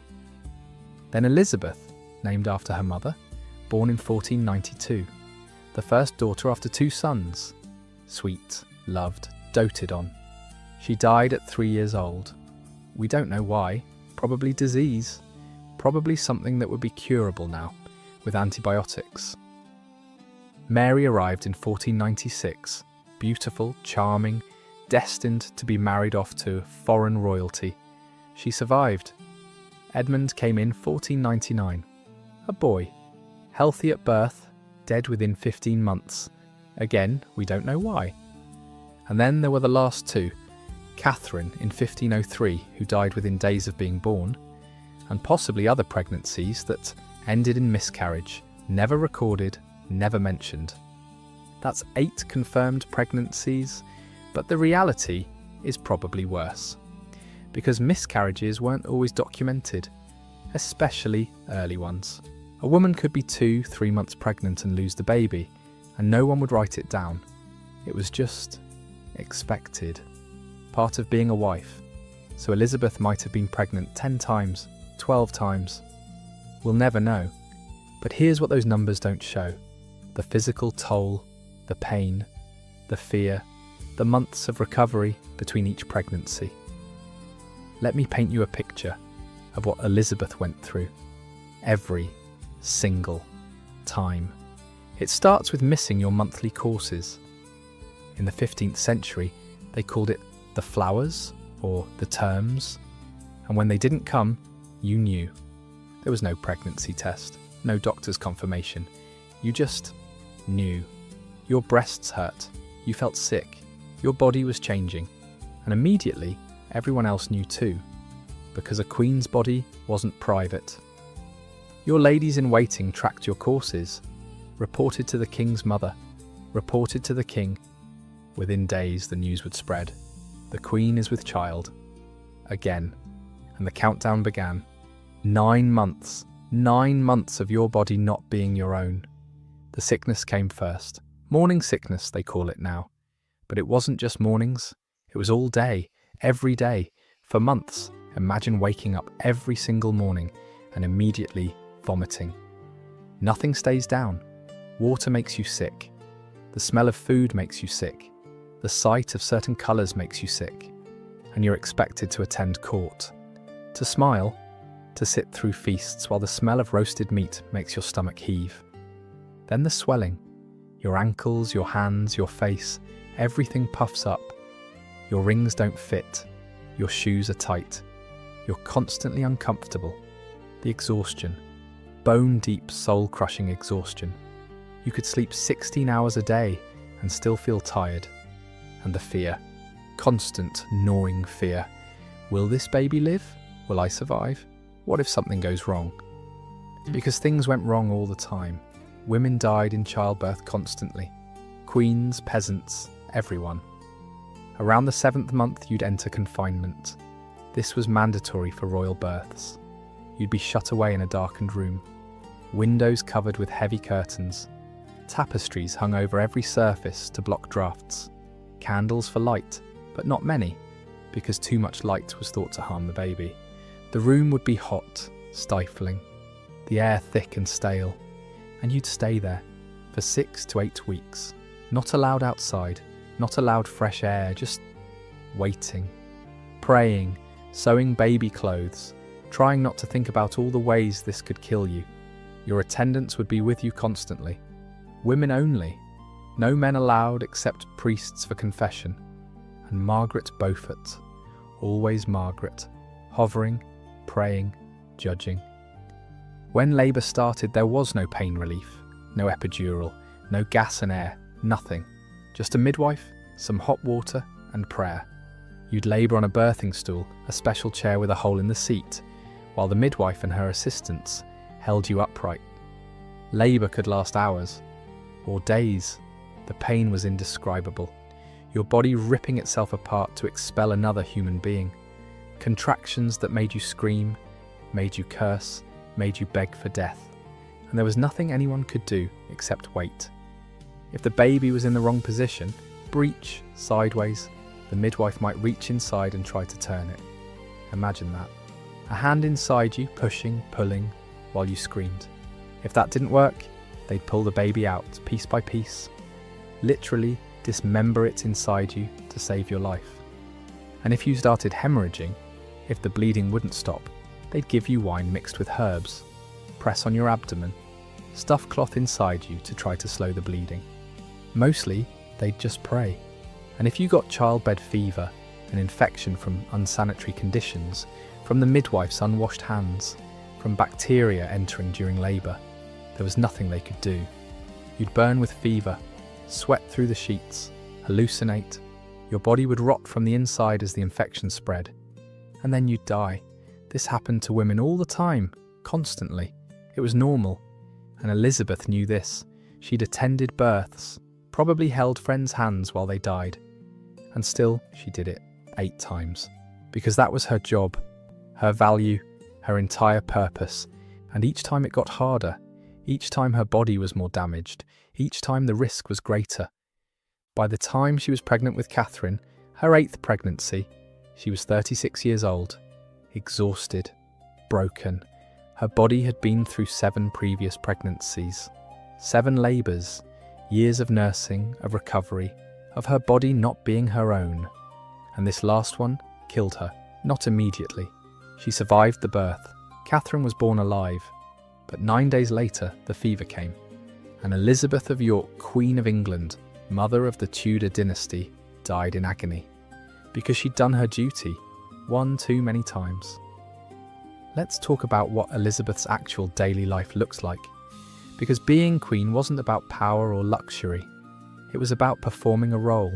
Then Elizabeth, named after her mother, born in 1492, the first daughter after 2 sons. Sweet, loved, doted on. She died at 3 years old. We don't know why, probably disease, probably something that would be curable now, with antibiotics. Mary arrived in 1496, beautiful, charming, destined to be married off to foreign royalty. She survived. Edmund came in 1499. A boy, healthy at birth, dead within 15 months. Again, we don't know why. And then there were the last 2, Catherine in 1503, who died within days of being born, and possibly other pregnancies that ended in miscarriage, never recorded, never mentioned. That's 8 confirmed pregnancies, but the reality is probably worse, because miscarriages weren't always documented, especially early ones. A woman could be 2-3 months pregnant and lose the baby, and no one would write it down. It was just expected, part of being a wife. So Elizabeth might have been pregnant 10 times, 12 times. We'll never know. But here's what those numbers don't show: the physical toll, the pain, the fear, the months of recovery between each pregnancy. Let me paint you a picture of what Elizabeth went through every single time. It starts with missing your monthly courses. In the 15th century, they called it the flowers or the terms, and when they didn't come, you knew. There was no pregnancy test, no doctor's confirmation. You just knew. Your breasts hurt, you felt sick, your body was changing, and immediately everyone else knew too, because a queen's body wasn't private. Your ladies in waiting tracked your courses, reported to the king's mother, reported to the king. Within days the news would spread. The queen is with child. Again. And the countdown began. 9 months. 9 months of your body not being your own. The sickness came first. Morning sickness, they call it now. But it wasn't just mornings. It was all day, every day, for months. Imagine waking up every single morning and immediately vomiting. Nothing stays down. Water makes you sick. The smell of food makes you sick. The sight of certain colours makes you sick. And you're expected to attend court. To smile, to sit through feasts while the smell of roasted meat makes your stomach heave. Then the swelling. Your ankles, your hands, your face, everything puffs up. Your rings don't fit. Your shoes are tight. You're constantly uncomfortable. The exhaustion. Bone-deep, soul-crushing exhaustion. You could sleep 16 hours a day and still feel tired. And the fear. Constant, gnawing fear. Will this baby live? Will I survive? What if something goes wrong? Because things went wrong all the time. Women died in childbirth constantly. Queens, peasants, everyone. Around the 7th month you'd enter confinement. This was mandatory for royal births. You'd be shut away in a darkened room. Windows covered with heavy curtains. Tapestries hung over every surface to block drafts. Candles for light, but not many, because too much light was thought to harm the baby. The room would be hot, stifling, the air thick and stale, and you'd stay there for 6 to 8 weeks, not allowed outside, not allowed fresh air, just waiting, praying, sewing baby clothes, trying not to think about all the ways this could kill you. Your attendants would be with you constantly. Women only. No men allowed except priests for confession. And Margaret Beaufort, always Margaret, hovering, praying, judging. When labour started, there was no pain relief, no epidural, no gas and air, nothing. Just a midwife, some hot water, and prayer. You'd labour on a birthing stool, a special chair with a hole in the seat, while the midwife and her assistants held you upright. Labour could last hours, or days. The pain was indescribable, your body ripping itself apart to expel another human being. Contractions that made you scream, made you curse, made you beg for death. And there was nothing anyone could do except wait. If the baby was in the wrong position, breech, sideways, the midwife might reach inside and try to turn it. Imagine that. A hand inside you, pushing, pulling, while you screamed. If that didn't work, they'd pull the baby out, piece by piece. Literally dismember it inside you to save your life. And if you started hemorrhaging, if the bleeding wouldn't stop, they'd give you wine mixed with herbs, press on your abdomen, stuff cloth inside you to try to slow the bleeding. Mostly, they'd just pray. And if you got childbed fever, an infection from unsanitary conditions, from the midwife's unwashed hands, from bacteria entering during labour, there was nothing they could do. You'd burn with fever, sweat through the sheets, hallucinate. Your body would rot from the inside as the infection spread. And then you'd die. This happened to women all the time, constantly. It was normal. And Elizabeth knew this. She'd attended births, probably held friends' hands while they died. And still, she did it 8 times. Because that was her job, her value, her entire purpose. And each time it got harder. Each time her body was more damaged. Each time the risk was greater. By the time she was pregnant with Catherine, her 8th pregnancy, she was 36 years old, exhausted, broken. Her body had been through 7 previous pregnancies, 7 labours, years of nursing, of recovery, of her body not being her own. And this last one killed her, not immediately. She survived the birth. Catherine was born alive. But 9 days later, the fever came. And Elizabeth of York, Queen of England, mother of the Tudor Dynasty, died in agony. Because she'd done her duty, one too many times. Let's talk about what Elizabeth's actual daily life looks like. Because being queen wasn't about power or luxury. It was about performing a role.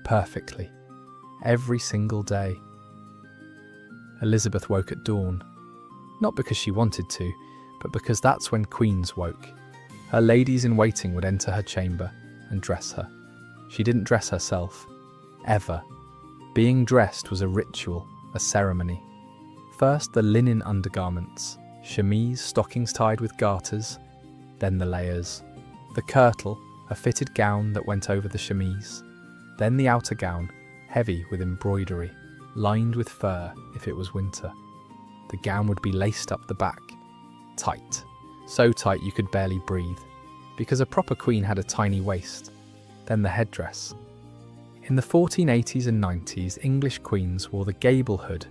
Perfectly. Every single day. Elizabeth woke at dawn. Not because she wanted to, but because that's when queens woke. Her ladies in waiting would enter her chamber and dress her. She didn't dress herself. Ever. Being dressed was a ritual, a ceremony. First the linen undergarments, chemise, stockings tied with garters, then the layers. The kirtle, a fitted gown that went over the chemise, then the outer gown, heavy with embroidery, lined with fur if it was winter. The gown would be laced up the back, tight, so tight you could barely breathe, because a proper queen had a tiny waist. Then the headdress. In the 1480s and 90s, English queens wore the gable hood,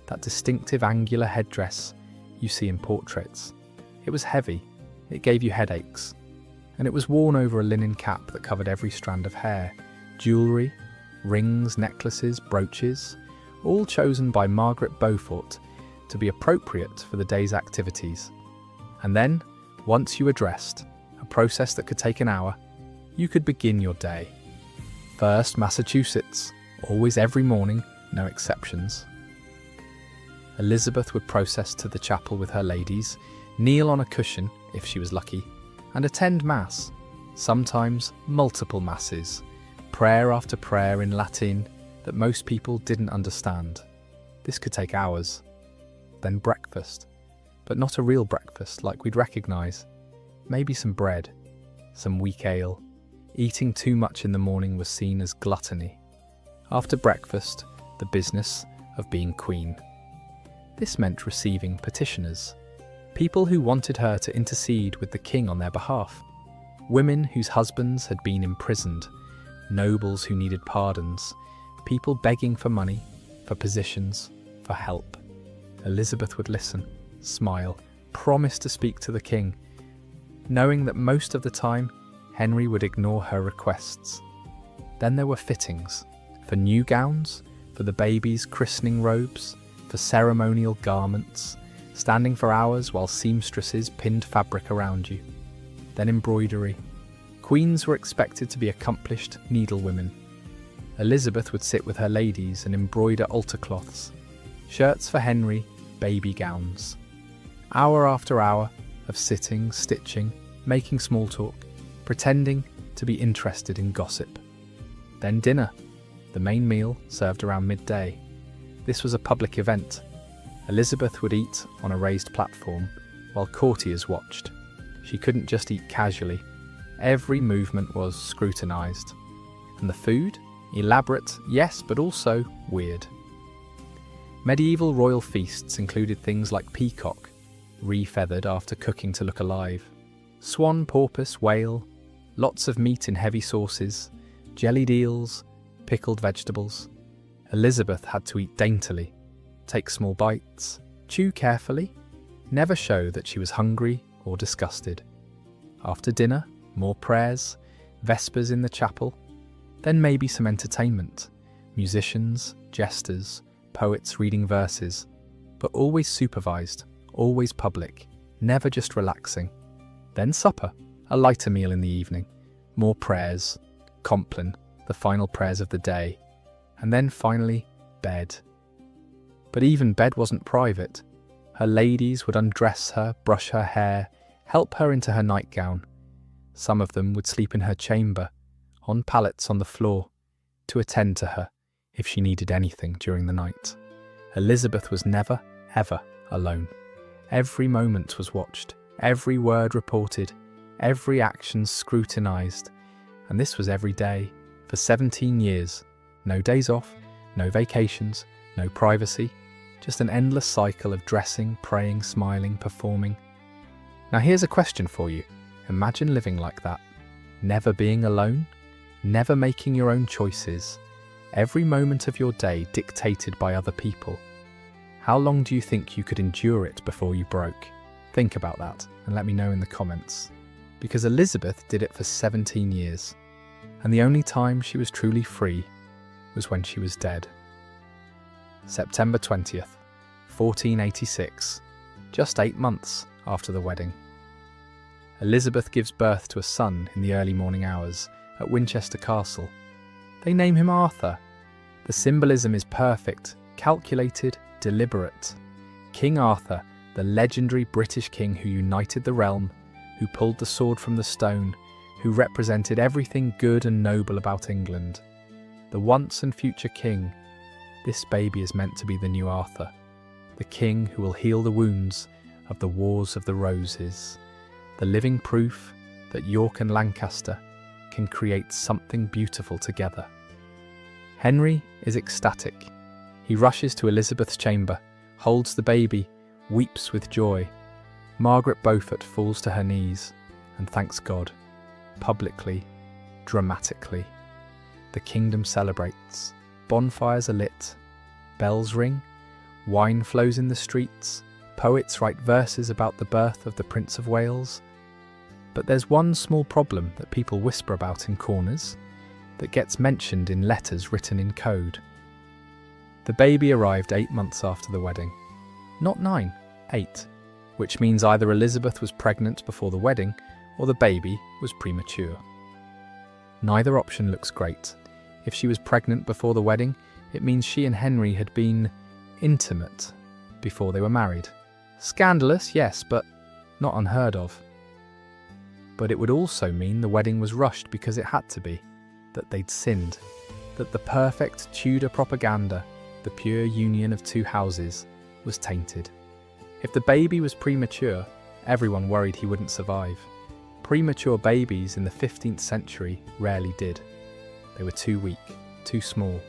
that distinctive angular headdress you see in portraits. It was heavy, it gave you headaches, and it was worn over a linen cap that covered every strand of hair. Jewellery, rings, necklaces, brooches, all chosen by Margaret Beaufort to be appropriate for the day's activities. And then, once you were dressed, a process that could take an hour, you could begin your day. First, Massachusetts, always every morning, no exceptions. Elizabeth would process to the chapel with her ladies, kneel on a cushion, if she was lucky, and attend Mass, sometimes multiple Masses, prayer after prayer in Latin that most people didn't understand. This could take hours. Then breakfast, but not a real breakfast like we'd recognise. Maybe some bread, some weak ale. Eating too much in the morning was seen as gluttony. After breakfast, the business of being queen. This meant receiving petitioners, people who wanted her to intercede with the king on their behalf, women whose husbands had been imprisoned, nobles who needed pardons, people begging for money, for positions, for help. Elizabeth would listen, smile, promise to speak to the king, knowing that most of the time Henry would ignore her requests. Then there were fittings, for new gowns, for the baby's christening robes, for ceremonial garments, standing for hours while seamstresses pinned fabric around you. Then embroidery, Queens were expected to be accomplished needlewomen. Elizabeth would sit with her ladies and embroider altar cloths, shirts for Henry, baby gowns. Hour after hour of sitting, stitching, making small talk, pretending to be interested in gossip. Then dinner, the main meal served around midday. This was a public event. Elizabeth would eat on a raised platform while courtiers watched. She couldn't just eat casually. Every movement was scrutinised. And the food? Elaborate, yes, but also weird. Medieval royal feasts included things like peacock, re-feathered after cooking to look alive, swan, porpoise, whale, lots of meat in heavy sauces, jellied eels, pickled vegetables. Elizabeth had to eat daintily, take small bites, chew carefully, never show that she was hungry or disgusted. After dinner, more prayers, vespers in the chapel, then maybe some entertainment, musicians, jesters, poets reading verses, but always supervised, always public, never just relaxing. Then supper, a lighter meal in the evening, more prayers, compline, the final prayers of the day, and then finally, bed. But even bed wasn't private. Her ladies would undress her, brush her hair, help her into her nightgown. Some of them would sleep in her chamber, on pallets on the floor, to attend to her if she needed anything during the night. Elizabeth was never, ever alone. Every moment was watched, every word reported, every action scrutinised, and this was every day, for 17 years. No days off, no vacations, no privacy, just an endless cycle of dressing, praying, smiling, performing. Now here's a question for you. Imagine living like that. Never being alone, never making your own choices, every moment of your day dictated by other people. How long do you think you could endure it before you broke? Think about that and let me know in the comments. Because Elizabeth did it for 17 years, and the only time she was truly free was when she was dead. September 20th, 1486, just 8 months after the wedding. Elizabeth gives birth to a son in the early morning hours at Winchester Castle. They name him Arthur. The symbolism is perfect, calculated, deliberate. King Arthur, the legendary British king who united the realm, who pulled the sword from the stone, who represented everything good and noble about England. The once and future king. This baby is meant to be the new Arthur, the king who will heal the wounds of the Wars of the Roses, the living proof that York and Lancaster can create something beautiful together. Henry is ecstatic. He rushes to Elizabeth's chamber, holds the baby, weeps with joy. Margaret Beaufort falls to her knees and thanks God, publicly, dramatically. The kingdom celebrates. Bonfires are lit, bells ring, wine flows in the streets, poets write verses about the birth of the Prince of Wales. But there's one small problem that people whisper about in corners that gets mentioned in letters written in code. The baby arrived 8 months after the wedding. Not 9, 8, which means either Elizabeth was pregnant before the wedding or the baby was premature. Neither option looks great. If she was pregnant before the wedding, it means she and Henry had been intimate before they were married. Scandalous, yes, but not unheard of. But it would also mean the wedding was rushed because it had to be, that they'd sinned, that the perfect Tudor propaganda, the pure union of two houses, was tainted. If the baby was premature, everyone worried he wouldn't survive. Premature babies in the 15th century rarely did. They were too weak, too small.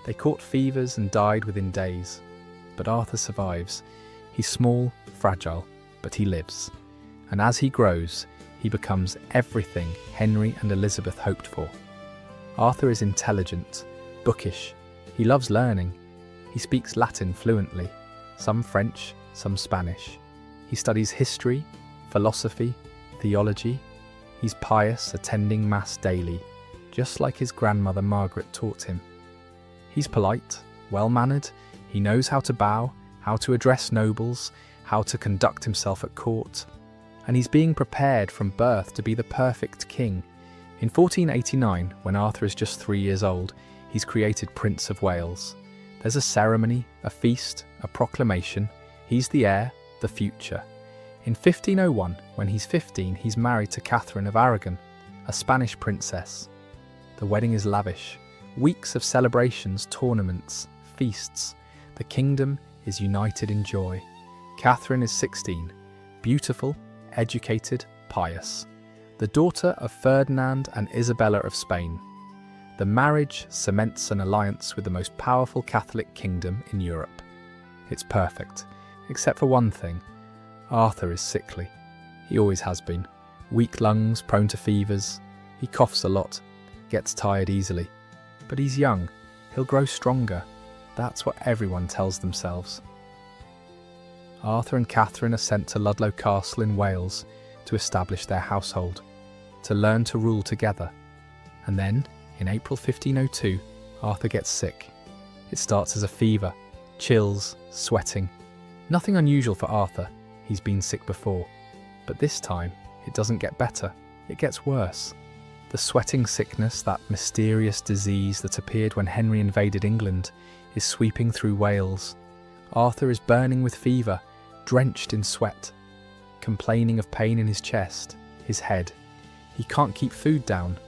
They caught fevers and died within days. But Arthur survives. He's small, fragile, but he lives. And as he grows, he becomes everything Henry and Elizabeth hoped for. Arthur is intelligent, bookish. He loves learning. He speaks Latin fluently, some French, some Spanish. He studies history, philosophy, theology. He's pious, attending Mass daily, just like his grandmother Margaret taught him. He's polite, well-mannered. He knows how to bow, how to address nobles, how to conduct himself at court. And he's being prepared from birth to be the perfect king. In 1489, when Arthur is just 3 years old, he's created Prince of Wales. There's a ceremony, a feast, a proclamation. He's the heir, the future. In 1501, when he's 15, he's married to Catherine of Aragon, a Spanish princess. The wedding is lavish. Weeks of celebrations, tournaments, feasts. The kingdom is united in joy. Catherine is 16, beautiful, educated, pious. The daughter of Ferdinand and Isabella of Spain. The marriage cements an alliance with the most powerful Catholic kingdom in Europe. It's perfect, except for one thing. Arthur is sickly. He always has been. Weak lungs, prone to fevers. He coughs a lot, gets tired easily. But he's young. He'll grow stronger. That's what everyone tells themselves. Arthur and Catherine are sent to Ludlow Castle in Wales to establish their household, to learn to rule together. And then, in April 1502, Arthur gets sick. It starts as a fever, chills, sweating. Nothing unusual for Arthur. He's been sick before. But this time, it doesn't get better. It gets worse. The sweating sickness, that mysterious disease that appeared when Henry invaded England, is sweeping through Wales. Arthur is burning with fever, drenched in sweat, complaining of pain in his chest, his head. He can't keep food down,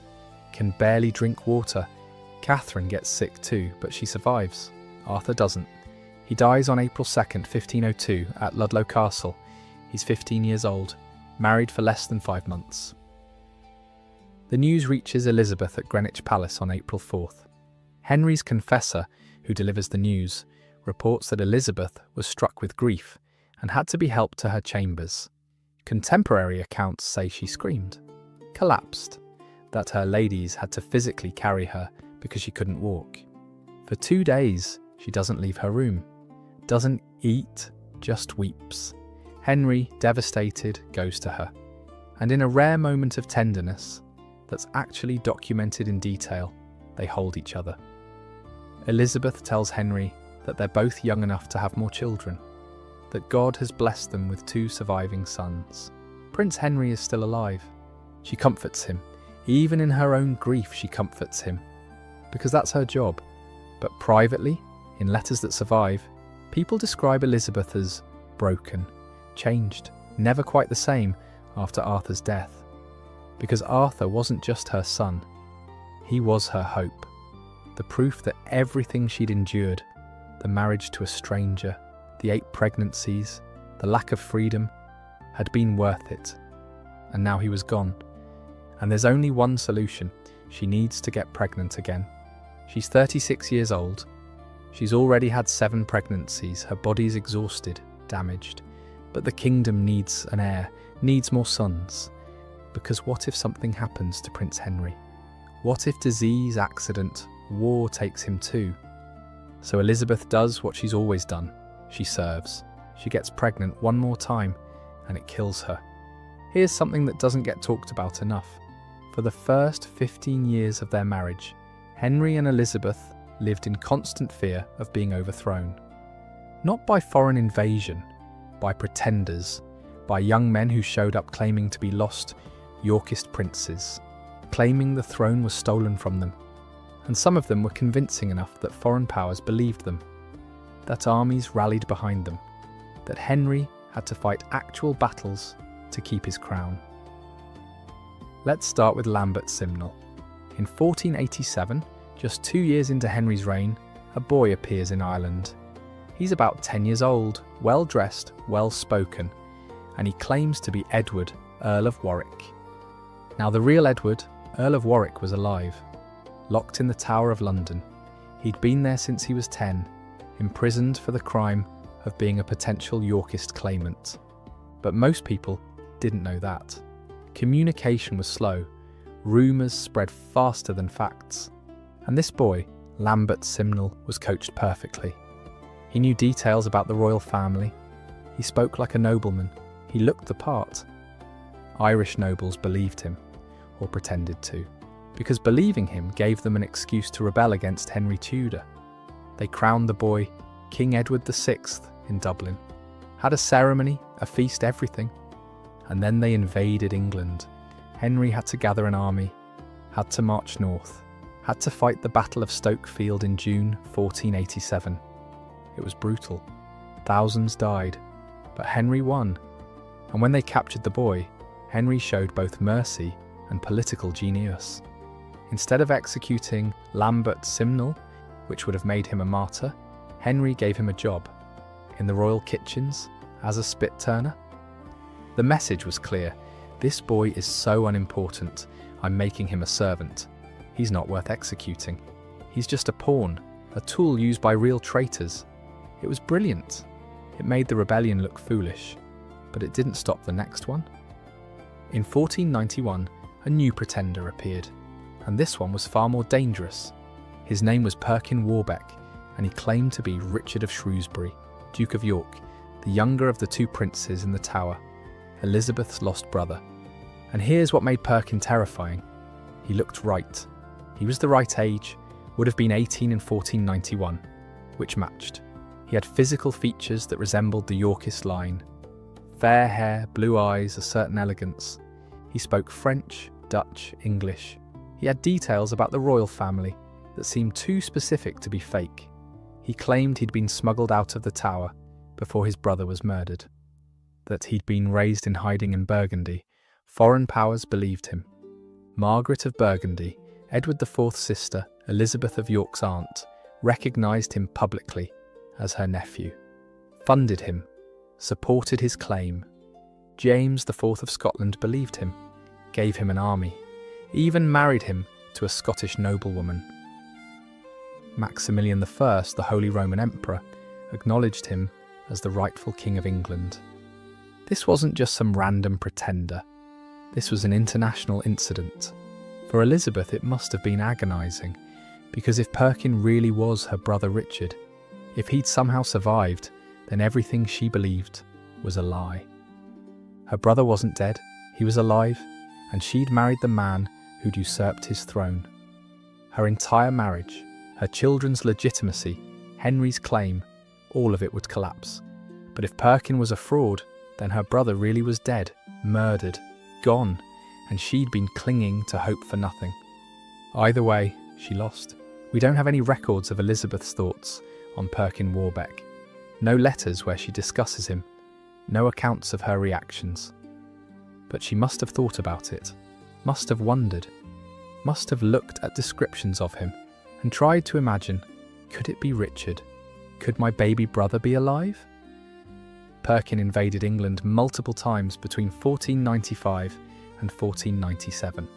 can barely drink water. Catherine gets sick too, but she survives. Arthur doesn't. He dies on April 2nd, 1502, at Ludlow Castle. He's 15 years old, married for less than 5 months. The news reaches Elizabeth at Greenwich Palace on April 4th. Henry's confessor, who delivers the news, reports that Elizabeth was struck with grief and had to be helped to her chambers. Contemporary accounts say she screamed, collapsed, that her ladies had to physically carry her because she couldn't walk. For 2 days, she doesn't leave her room, doesn't eat, just weeps. Henry, devastated, goes to her. And in a rare moment of tenderness, that's actually documented in detail, they hold each other. Elizabeth tells Henry that they're both young enough to have more children, that God has blessed them with 2 surviving sons. Prince Henry is still alive. She comforts him. Even in her own grief, she comforts him, because that's her job. But privately, in letters that survive, people describe Elizabeth as broken, changed, never quite the same after Arthur's death. Because Arthur wasn't just her son, he was her hope. The proof that everything she'd endured, the marriage to a stranger, the 8 pregnancies, the lack of freedom, had been worth it. And now he was gone. And there's only one solution. She needs to get pregnant again. She's 36 years old. She's already had 7 pregnancies. Her body's exhausted, damaged. But the kingdom needs an heir, needs more sons. Because what if something happens to Prince Henry? What if disease, accident, war takes him too? So Elizabeth does what she's always done. She serves. She gets pregnant one more time, and it kills her. Here's something that doesn't get talked about enough. For the first 15 years of their marriage, Henry and Elizabeth lived in constant fear of being overthrown. Not by foreign invasion, by pretenders, by young men who showed up claiming to be lost Yorkist princes, claiming the throne was stolen from them. And some of them were convincing enough that foreign powers believed them, that armies rallied behind them, that Henry had to fight actual battles to keep his crown. Let's start with Lambert Simnel. In 1487, just 2 years into Henry's reign, a boy appears in Ireland. He's about 10 years old, well-dressed, well-spoken, and he claims to be Edward, Earl of Warwick. Now the real Edward, Earl of Warwick, was alive, locked in the Tower of London. He'd been there since he was 10, imprisoned for the crime of being a potential Yorkist claimant. But most people didn't know that. Communication was slow, rumours spread faster than facts. And this boy, Lambert Simnel, was coached perfectly. He knew details about the royal family. He spoke like a nobleman. He looked the part. Irish nobles believed him, or pretended to, because believing him gave them an excuse to rebel against Henry Tudor. They crowned the boy King Edward VI in Dublin, had a ceremony, a feast, everything. And then they invaded England. Henry had to gather an army, had to march north, had to fight the Battle of Stoke Field in June 1487. It was brutal. Thousands died, but Henry won. And when they captured the boy, Henry showed both mercy and political genius. Instead of executing Lambert Simnel, which would have made him a martyr, Henry gave him a job in the royal kitchens as a spit turner. The message was clear. This boy is so unimportant, I'm making him a servant. He's not worth executing. He's just a pawn, a tool used by real traitors. It was brilliant. It made the rebellion look foolish, but it didn't stop the next one. In 1491, a new pretender appeared, and this one was far more dangerous. His name was Perkin Warbeck, and he claimed to be Richard of Shrewsbury, Duke of York, the younger of the two princes in the Tower, Elizabeth's lost brother. And here's what made Perkin terrifying. He looked right. He was the right age, would have been 18 in 1491, which matched. He had physical features that resembled the Yorkist line. Fair hair, blue eyes, a certain elegance. He spoke French, Dutch, English. He had details about the royal family that seemed too specific to be fake. He claimed he'd been smuggled out of the Tower before his brother was murdered. That he'd been raised in hiding in Burgundy. Foreign powers believed him. Margaret of Burgundy, Edward IV's sister, Elizabeth of York's aunt, recognised him publicly as her nephew, funded him, supported his claim. James IV of Scotland believed him, gave him an army, even married him to a Scottish noblewoman. Maximilian I, the Holy Roman Emperor, acknowledged him as the rightful King of England. This wasn't just some random pretender. This was an international incident. For Elizabeth, it must have been agonising, because if Perkin really was her brother Richard, if he'd somehow survived, then everything she believed was a lie. Her brother wasn't dead, he was alive, and she'd married the man who'd usurped his throne. Her entire marriage, her children's legitimacy, Henry's claim, all of it would collapse. But if Perkin was a fraud, then her brother really was dead, murdered, gone, and she'd been clinging to hope for nothing. Either way, she lost. We don't have any records of Elizabeth's thoughts on Perkin Warbeck. No letters where she discusses him. No accounts of her reactions. But she must have thought about it, must have wondered, must have looked at descriptions of him and tried to imagine, could it be Richard? Could my baby brother be alive? Perkin invaded England multiple times between 1495 and 1497.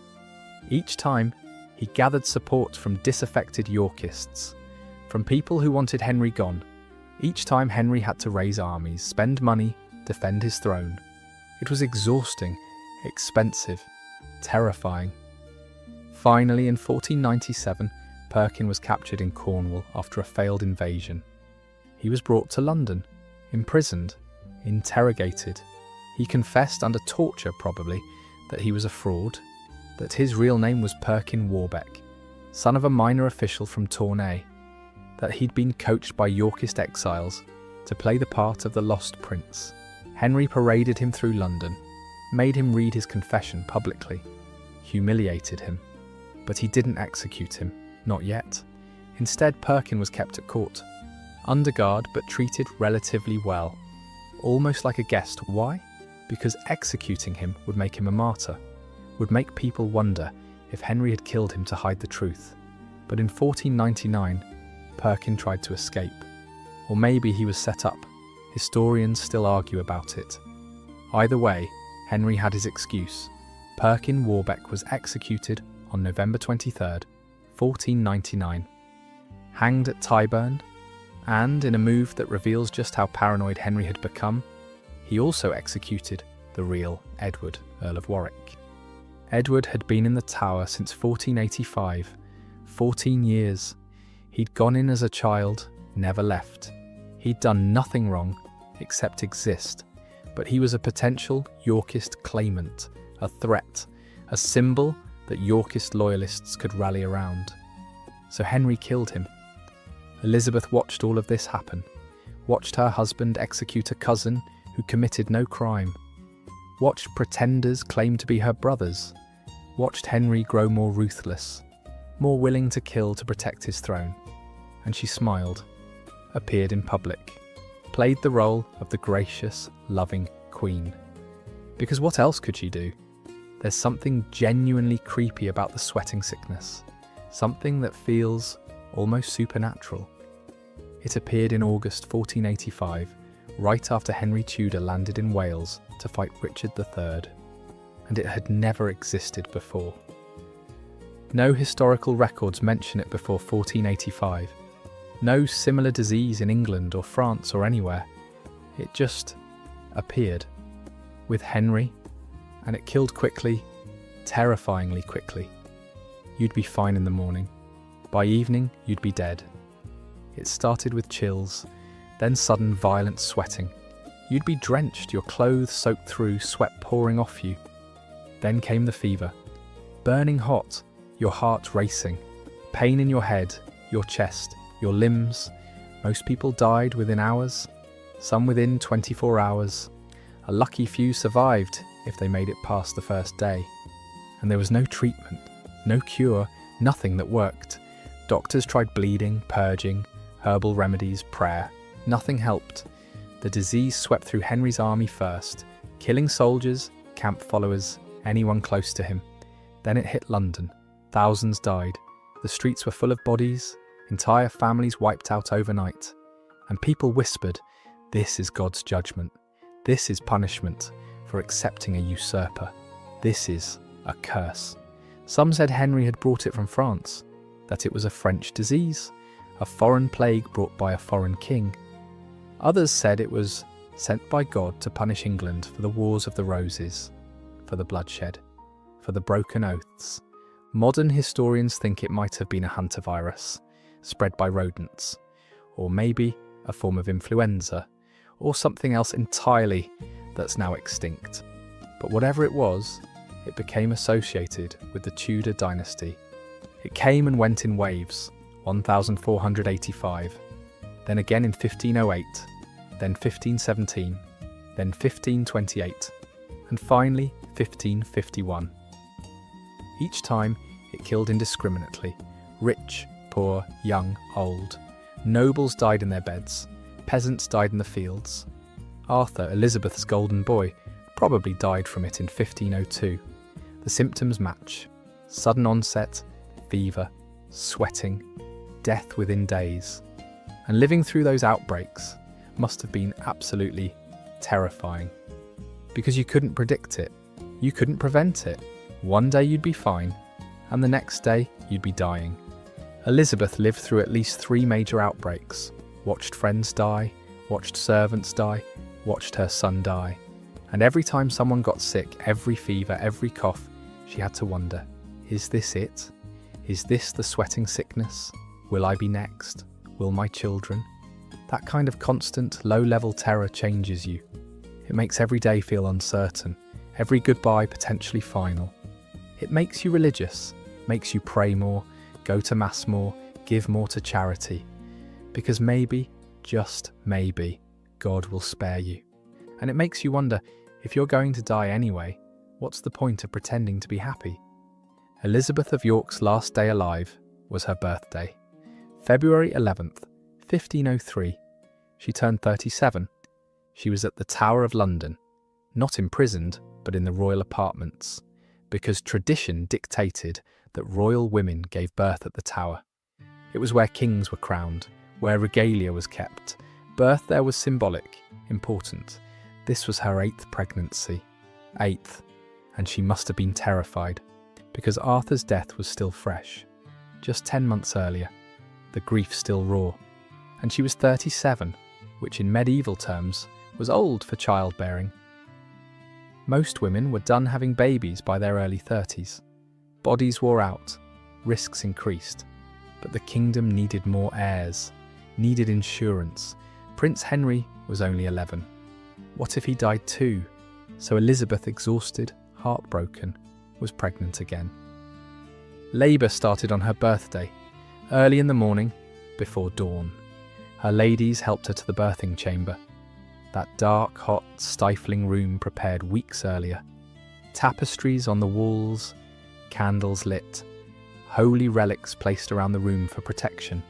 Each time, he gathered support from disaffected Yorkists, from people who wanted Henry gone. Each time Henry had to raise armies, spend money, defend his throne. It was exhausting, expensive, terrifying. Finally, in 1497, Perkin was captured in Cornwall after a failed invasion. He was brought to London, imprisoned, interrogated. He confessed under torture, probably, that he was a fraud, that his real name was Perkin Warbeck, son of a minor official from Tournai, that he'd been coached by Yorkist exiles to play the part of the lost prince. Henry paraded him through London, made him read his confession publicly, humiliated him. But he didn't execute him, not yet. Instead, Perkin was kept at court, under guard but treated relatively well, almost like a guest. Why? Because executing him would make him a martyr, would make people wonder if Henry had killed him to hide the truth. But in 1499, Perkin tried to escape. Or maybe he was set up. Historians still argue about it. Either way, Henry had his excuse. Perkin Warbeck was executed on November 23rd, 1499. Hanged at Tyburn, and in a move that reveals just how paranoid Henry had become, he also executed the real Edward, Earl of Warwick. Edward had been in the Tower since 1485, 14 years. He'd gone in as a child, never left. He'd done nothing wrong, except exist, but he was a potential Yorkist claimant, a threat, a symbol that Yorkist loyalists could rally around. So Henry killed him. Elizabeth watched all of this happen, watched her husband execute a cousin who committed no crime, watched pretenders claim to be her brothers, watched Henry grow more ruthless, more willing to kill to protect his throne, and she smiled, appeared in public, played the role of the gracious, loving queen. Because what else could she do? There's something genuinely creepy about the sweating sickness, something that feels almost supernatural. It appeared in August 1485, right after Henry Tudor landed in Wales to fight Richard III, and it had never existed before. No historical records mention it before 1485. No similar disease in England or France or anywhere. It just appeared with Henry, and it killed quickly, terrifyingly quickly. You'd be fine in the morning. By evening, you'd be dead. It started with chills, then sudden violent sweating. You'd be drenched, your clothes soaked through, sweat pouring off you. Then came the fever, burning hot, your heart racing, pain in your head, your chest, your limbs. Most people died within hours, some within 24 hours. A lucky few survived if they made it past the first day. And there was no treatment, no cure, nothing that worked. Doctors tried bleeding, purging, herbal remedies, prayer. Nothing helped. The disease swept through Henry's army first, killing soldiers, camp followers, anyone close to him. Then it hit London. Thousands died. The streets were full of bodies, entire families wiped out overnight. And people whispered, "This is God's judgment. This is punishment for accepting a usurper. This is a curse." Some said Henry had brought it from France, that it was a French disease, a foreign plague brought by a foreign king. Others said it was sent by God to punish England for the Wars of the Roses, for the bloodshed, for the broken oaths. Modern historians think it might have been a hantavirus, spread by rodents, or maybe a form of influenza, or something else entirely that's now extinct. But whatever it was, it became associated with the Tudor Dynasty. It came and went in waves, 1485, then again in 1508, then 1517, then 1528, and finally 1551. Each time it killed indiscriminately, rich, poor, young, old. Nobles died in their beds, peasants died in the fields. Arthur, Elizabeth's golden boy, probably died from it in 1502. The symptoms match: sudden onset, fever, sweating, death within days. And living through those outbreaks must have been absolutely terrifying. Because you couldn't predict it, you couldn't prevent it. One day you'd be fine, and the next day you'd be dying. Elizabeth lived through at least 3 major outbreaks, watched friends die, watched servants die, watched her son die. And every time someone got sick, every fever, every cough, she had to wonder, is this it? Is this the sweating sickness? Will I be next? Will my children? That kind of constant, low-level terror changes you. It makes every day feel uncertain, every goodbye potentially final. It makes you religious, makes you pray more, go to mass more, give more to charity. Because maybe, just maybe, God will spare you. And it makes you wonder, if you're going to die anyway, what's the point of pretending to be happy? Elizabeth of York's last day alive was her birthday. February 11th, 1503. She turned 37. She was at the Tower of London, not imprisoned, but in the royal apartments, because tradition dictated that royal women gave birth at the Tower. It was where kings were crowned, where regalia was kept. Birth there was symbolic, important. This was her 8th pregnancy. 8th, and she must have been terrified, because Arthur's death was still fresh. Just 10 months earlier, the grief still raw. And she was 37, which in medieval terms was old for childbearing. Most women were done having babies by their early 30s. Bodies wore out, risks increased. But the kingdom needed more heirs, needed insurance. Prince Henry was only 11. What if he died too? So Elizabeth, exhausted, heartbroken, was pregnant again. Labour started on her birthday, early in the morning, before dawn. Her ladies helped her to the birthing chamber, that dark, hot, stifling room prepared weeks earlier. Tapestries on the walls, candles lit, holy relics placed around the room for protection.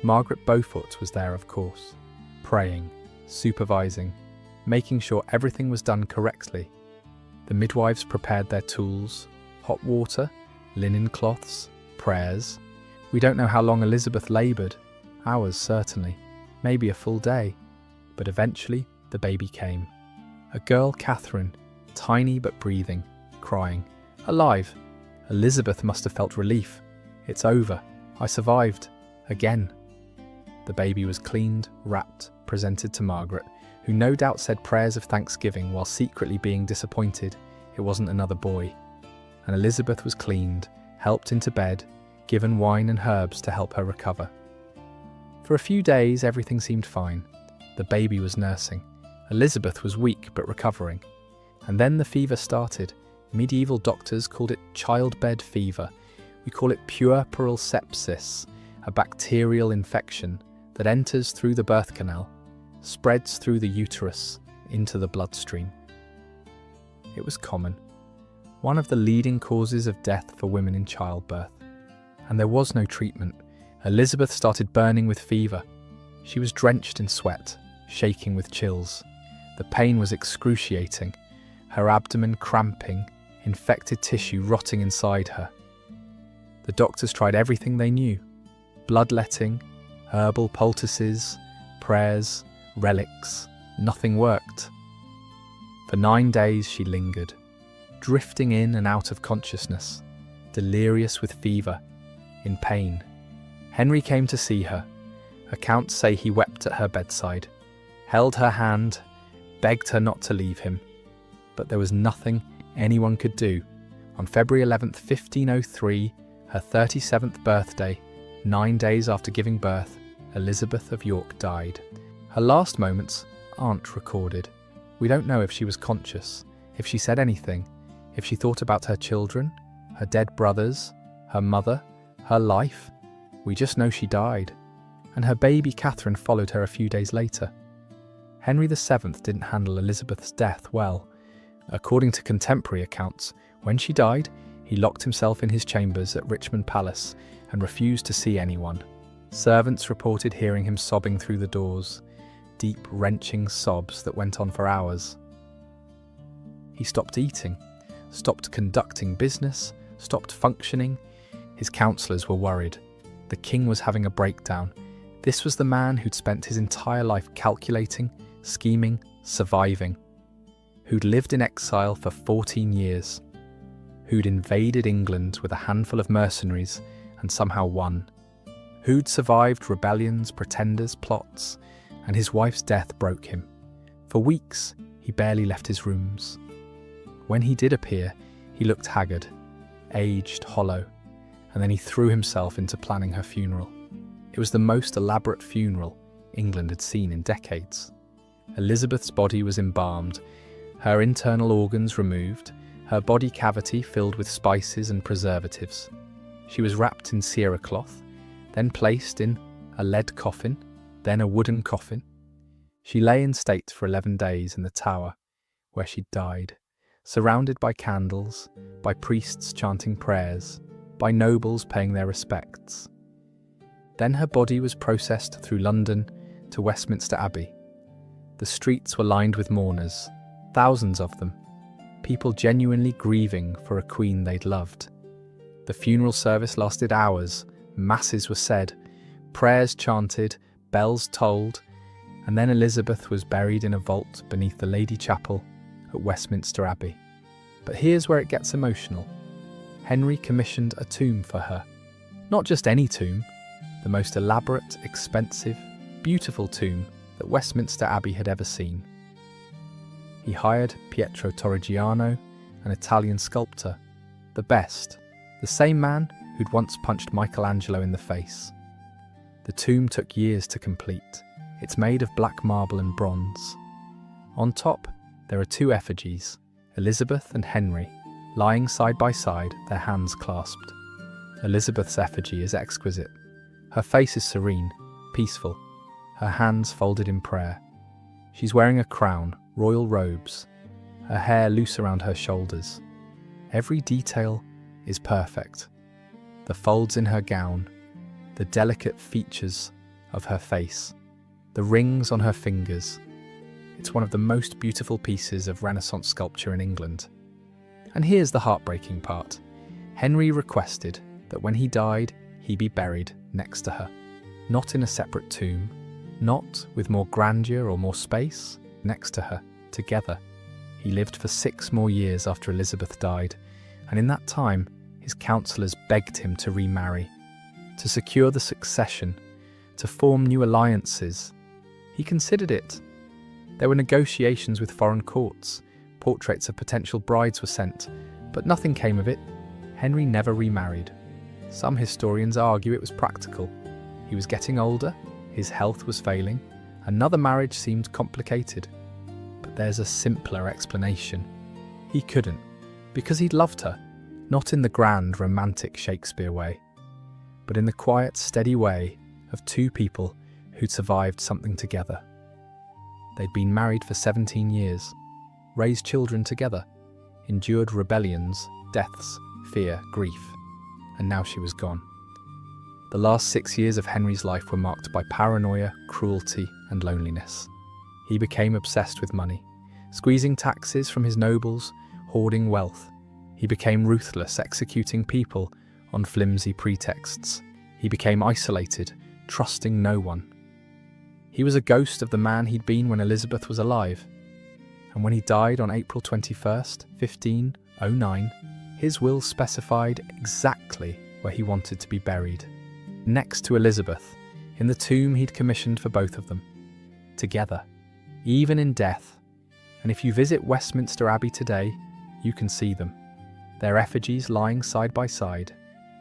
Margaret Beaufort was there, of course, praying, supervising, making sure everything was done correctly. The midwives prepared their tools, hot water, linen cloths, prayers. We don't know how long Elizabeth laboured, hours certainly, maybe a full day, but eventually the baby came. A girl, Catherine, tiny but breathing, crying, alive. Elizabeth must have felt relief. It's over. I survived. Again. The baby was cleaned, wrapped, presented to Margaret, who no doubt said prayers of thanksgiving while secretly being disappointed it wasn't another boy. And Elizabeth was cleaned, helped into bed, given wine and herbs to help her recover. For a few days everything seemed fine. The baby was nursing. Elizabeth was weak but recovering. And then the fever started. Medieval doctors called it childbed fever. We call it puerperal sepsis, a bacterial infection that enters through the birth canal, spreads through the uterus into the bloodstream. It was common, one of the leading causes of death for women in childbirth. And there was no treatment. Elizabeth started burning with fever. She was drenched in sweat, shaking with chills. The pain was excruciating, her abdomen cramping, infected tissue rotting inside her. The doctors tried everything they knew: bloodletting, herbal poultices, prayers, relics. Nothing worked. For 9 days she lingered, drifting in and out of consciousness, delirious with fever, in pain. Henry came to see her. Accounts say he wept at her bedside, held her hand, begged her not to leave him. But there was nothing anyone could do. On February 11th, 1503, her 37th birthday, 9 days after giving birth, Elizabeth of York died. Her last moments aren't recorded. We don't know if she was conscious, if she said anything, if she thought about her children, her dead brothers, her mother, her life. We just know she died. And her baby Catherine followed her a few days later. Henry VII didn't handle Elizabeth's death well. According to contemporary accounts, when she died, he locked himself in his chambers at Richmond Palace and refused to see anyone. Servants reported hearing him sobbing through the doors, deep, wrenching sobs that went on for hours. He stopped eating, stopped conducting business, stopped functioning. His counsellors were worried. The king was having a breakdown. This was the man who'd spent his entire life calculating, scheming, surviving, who'd lived in exile for 14 years, who'd invaded England with a handful of mercenaries and somehow won, who'd survived rebellions, pretenders, plots, and his wife's death broke him. For weeks, he barely left his rooms. When he did appear, he looked haggard, aged, hollow, and then he threw himself into planning her funeral. It was the most elaborate funeral England had seen in decades. Elizabeth's body was embalmed, her internal organs removed, her body cavity filled with spices and preservatives. She was wrapped in cerecloth, then placed in a lead coffin, then a wooden coffin. She lay in state for 11 days in the tower, where she died, surrounded by candles, by priests chanting prayers, by nobles paying their respects. Then her body was processed through London to Westminster Abbey. The streets were lined with mourners, thousands of them, people genuinely grieving for a queen they'd loved. The funeral service lasted hours, masses were said, prayers chanted, bells tolled, and then Elizabeth was buried in a vault beneath the Lady Chapel at Westminster Abbey. But here's where it gets emotional. Henry commissioned a tomb for her. Not just any tomb, the most elaborate, expensive, beautiful tomb that Westminster Abbey had ever seen. He hired Pietro Torrigiano, an Italian sculptor, the best, the same man who'd once punched Michelangelo in the face. The tomb took years to complete. It's made of black marble and bronze. On top, there are two effigies, Elizabeth and Henry, lying side by side, their hands clasped. Elizabeth's effigy is exquisite. Her face is serene, peaceful, her hands folded in prayer. She's wearing a crown, royal robes, her hair loose around her shoulders. Every detail is perfect. The folds in her gown, the delicate features of her face, the rings on her fingers. It's one of the most beautiful pieces of Renaissance sculpture in England. And here's the heartbreaking part. Henry requested that when he died, he be buried next to her. Not in a separate tomb, not with more grandeur or more space, next to her, together. He lived for 6 more years after Elizabeth died, and in that time, his counsellors begged him to remarry, to secure the succession, to form new alliances. He considered it. There were negotiations with foreign courts, portraits of potential brides were sent, but nothing came of it. Henry never remarried. Some historians argue it was practical. He was getting older, his health was failing, another marriage seemed complicated. But there's a simpler explanation. He couldn't, because he'd loved her, not in the grand romantic Shakespeare way, but in the quiet, steady way of 2 people who'd survived something together. They'd been married for 17 years, raised children together, endured rebellions, deaths, fear, grief, and now she was gone. The last 6 years of Henry's life were marked by paranoia, cruelty, and loneliness. He became obsessed with money, squeezing taxes from his nobles, hoarding wealth. He became ruthless, executing people on flimsy pretexts. He became isolated, trusting no one. He was a ghost of the man he'd been when Elizabeth was alive. And when he died on April 21st, 1509, his will specified exactly where he wanted to be buried. Next to Elizabeth, in the tomb he'd commissioned for both of them. Together, even in death. And if you visit Westminster Abbey today, you can see them. Their effigies lying side by side,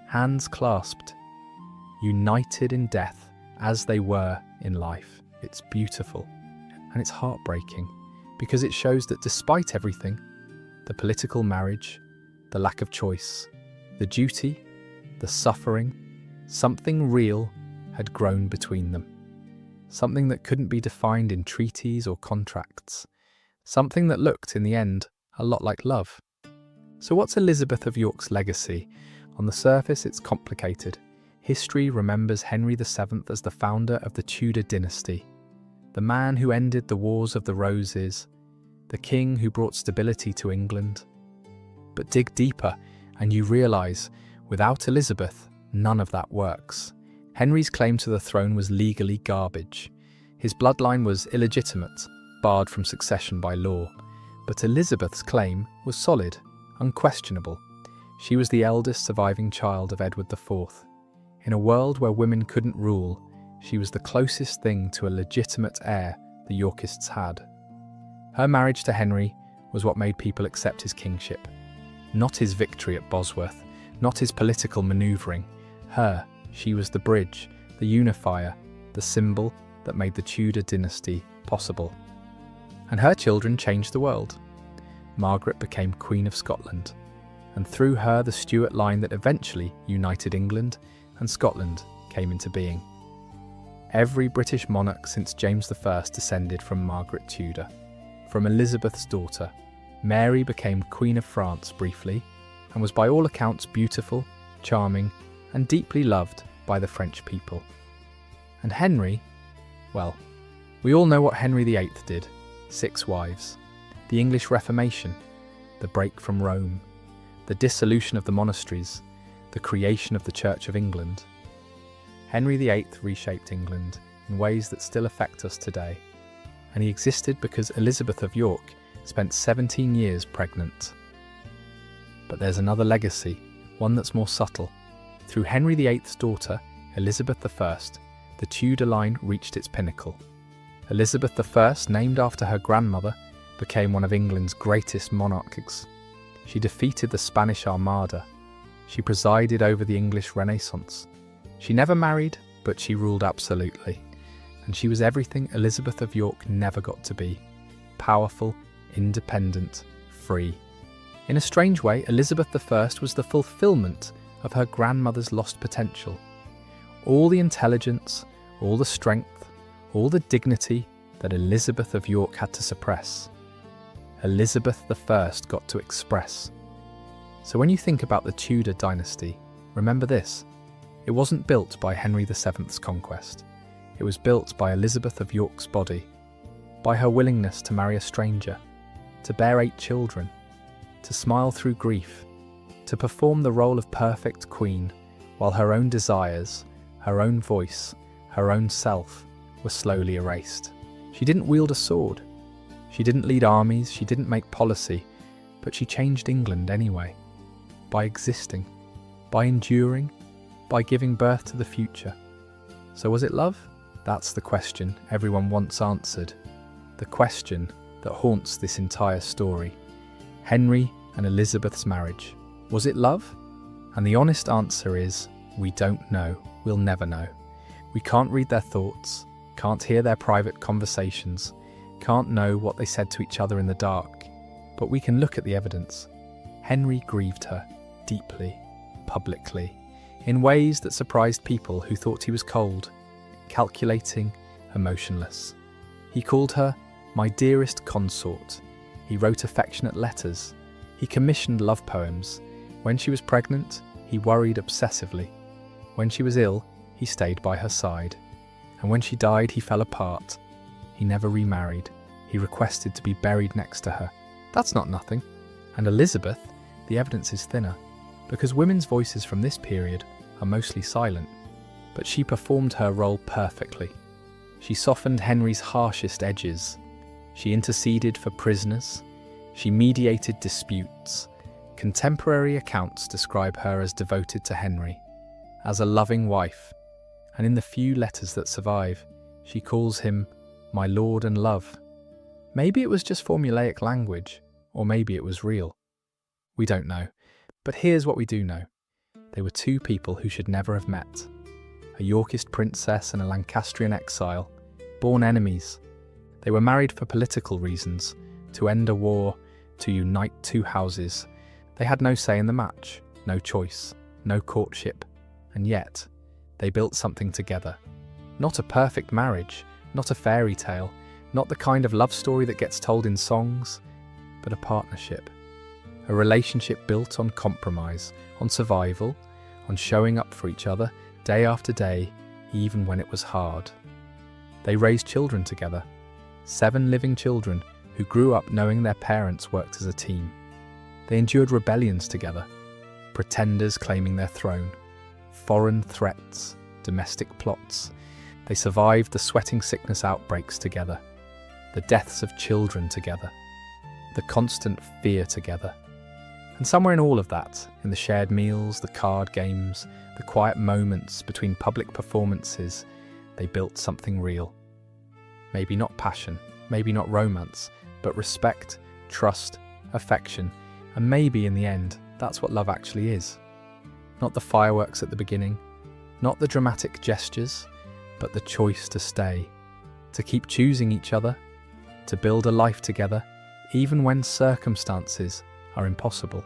hands clasped, united in death as they were in life. It's beautiful, and it's heartbreaking, because it shows that despite everything, the political marriage, the lack of choice, the duty, the suffering, something real had grown between them. Something that couldn't be defined in treaties or contracts. Something that looked, in the end, a lot like love. So what's Elizabeth of York's legacy? On the surface, it's complicated. History remembers Henry VII as the founder of the Tudor Dynasty, the man who ended the Wars of the Roses, the king who brought stability to England. But dig deeper, and you realise, without Elizabeth, none of that works. Henry's claim to the throne was legally garbage. His bloodline was illegitimate, barred from succession by law. But Elizabeth's claim was solid, unquestionable. She was the eldest surviving child of Edward IV. In a world where women couldn't rule, she was the closest thing to a legitimate heir the Yorkists had. Her marriage to Henry was what made people accept his kingship. Not his victory at Bosworth, not his political manoeuvring. She was the bridge, the unifier, the symbol that made the Tudor dynasty possible. And her children changed the world. Margaret became Queen of Scotland, and through her the Stuart line that eventually united England and Scotland came into being. Every British monarch since James I descended from Margaret Tudor. From Elizabeth's daughter, Mary became Queen of France briefly, and was by all accounts beautiful, charming, and deeply loved by the French people. And Henry, well, we all know what Henry VIII did. 6 wives. The English Reformation, the break from Rome, the dissolution of the monasteries, the creation of the Church of England. Henry VIII reshaped England in ways that still affect us today, and he existed because Elizabeth of York spent 17 years pregnant. But there's another legacy, one that's more subtle. Through Henry VIII's daughter, Elizabeth I, the Tudor line reached its pinnacle. Elizabeth I, named after her grandmother, became one of England's greatest monarchs. She defeated the Spanish Armada. She presided over the English Renaissance. She never married, but she ruled absolutely. And she was everything Elizabeth of York never got to be. Powerful, independent, free. In a strange way, Elizabeth I was the fulfillment of her grandmother's lost potential. All the intelligence, all the strength, all the dignity that Elizabeth of York had to suppress, Elizabeth I got to express. So when you think about the Tudor dynasty, remember this: it wasn't built by Henry VII's conquest. It was built by Elizabeth of York's body, by her willingness to marry a stranger, to bear 8 children, to smile through grief, to perform the role of perfect queen while her own desires, her own voice, her own self were slowly erased. She didn't wield a sword. She didn't lead armies, she didn't make policy, but she changed England anyway. By existing, by enduring, by giving birth to the future. So was it love? That's the question everyone wants answered. The question that haunts this entire story. Henry and Elizabeth's marriage. Was it love? And the honest answer is, we don't know. We'll never know. We can't read their thoughts, can't hear their private conversations, can't know what they said to each other in the dark. But we can look at the evidence. Henry grieved her, deeply, publicly, in ways that surprised people who thought he was cold, calculating, emotionless. He called her my dearest consort. He wrote affectionate letters. He commissioned love poems. When she was pregnant, he worried obsessively. When she was ill, he stayed by her side. And when she died, he fell apart. He never remarried. He requested to be buried next to her. That's not nothing. And Elizabeth, the evidence is thinner, because women's voices from this period are mostly silent. But she performed her role perfectly. She softened Henry's harshest edges. She interceded for prisoners. She mediated disputes. Contemporary accounts describe her as devoted to Henry, as a loving wife, and in the few letters that survive, she calls him my lord and love. Maybe it was just formulaic language, or maybe it was real. We don't know, but here's what we do know. They were 2 people who should never have met. A Yorkist princess and a Lancastrian exile, born enemies. They were married for political reasons, to end a war, to unite 2 houses. They had no say in the match, no choice, no courtship, and yet they built something together. Not a perfect marriage, not a fairy tale, not the kind of love story that gets told in songs, but a partnership. A relationship built on compromise, on survival, on showing up for each other day after day, even when it was hard. They raised children together, 7 living children who grew up knowing their parents worked as a team. They endured rebellions together, pretenders claiming their throne, foreign threats, domestic plots. They survived the sweating sickness outbreaks together, the deaths of children together, the constant fear together. And somewhere in all of that, in the shared meals, the card games, the quiet moments between public performances, they built something real. Maybe not passion, maybe not romance, but respect, trust, affection, and maybe in the end, that's what love actually is. Not the fireworks at the beginning, not the dramatic gestures, but the choice to stay, to keep choosing each other, to build a life together, even when circumstances are impossible.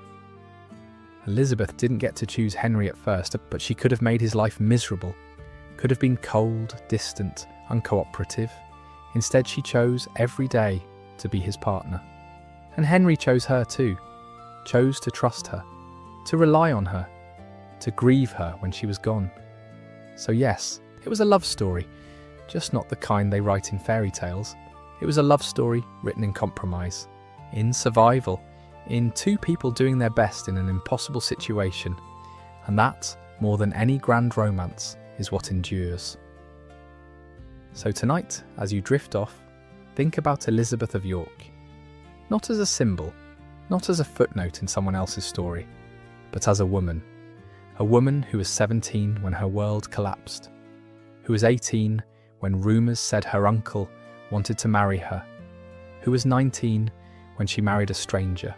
Elizabeth didn't get to choose Henry at first, but she could have made his life miserable, could have been cold, distant, uncooperative. Instead, she chose every day to be his partner. And Henry chose her too, chose to trust her, to rely on her, to grieve her when she was gone. So yes, it was a love story, just not the kind they write in fairy tales. It was a love story written in compromise, in survival, in 2 people doing their best in an impossible situation. And that, more than any grand romance, is what endures. So tonight, as you drift off, think about Elizabeth of York. Not as a symbol, not as a footnote in someone else's story, but as a woman. A woman who was 17 when her world collapsed, who was 18 when rumours said her uncle wanted to marry her, who was 19 when she married a stranger,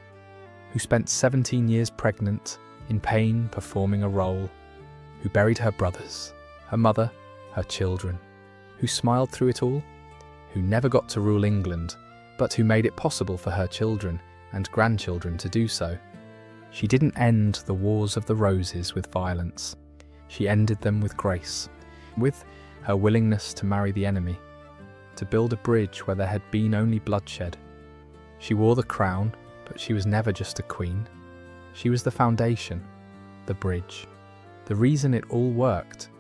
who spent 17 years pregnant, in pain performing a role, who buried her brothers, her mother, her children, who smiled through it all, who never got to rule England, but who made it possible for her children and grandchildren to do so. She didn't end the Wars of the Roses with violence. She ended them with grace, with her willingness to marry the enemy, to build a bridge where there had been only bloodshed. She wore the crown, but she was never just a queen. She was the foundation, the bridge, the reason it all worked,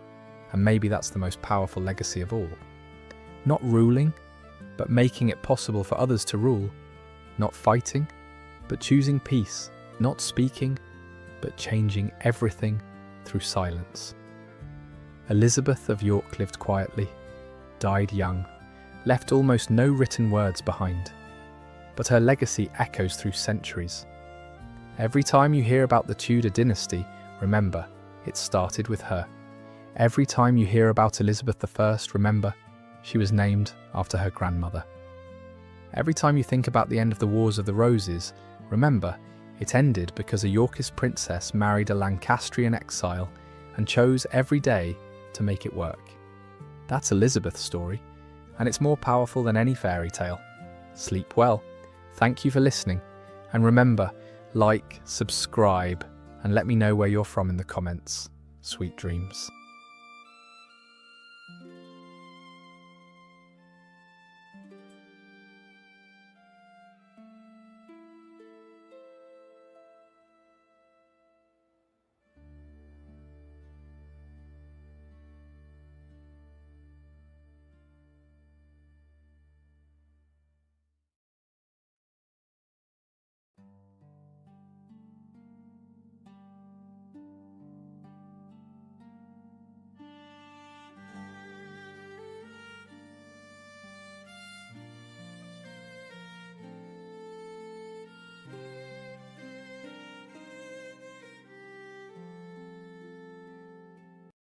and maybe that's the most powerful legacy of all. Not ruling, but making it possible for others to rule. Not fighting, but choosing peace. Not speaking, but changing everything through silence. Elizabeth of York lived quietly, died young, left almost no written words behind. But her legacy echoes through centuries. Every time you hear about the Tudor dynasty, remember, it started with her. Every time you hear about Elizabeth I, remember, she was named after her grandmother. Every time you think about the end of the Wars of the Roses, remember, it ended because a Yorkist princess married a Lancastrian exile and chose every day to make it work. That's Elizabeth's story, and it's more powerful than any fairy tale. Sleep well. Thank you for listening, and remember, like, subscribe, and let me know where you're from in the comments. Sweet dreams.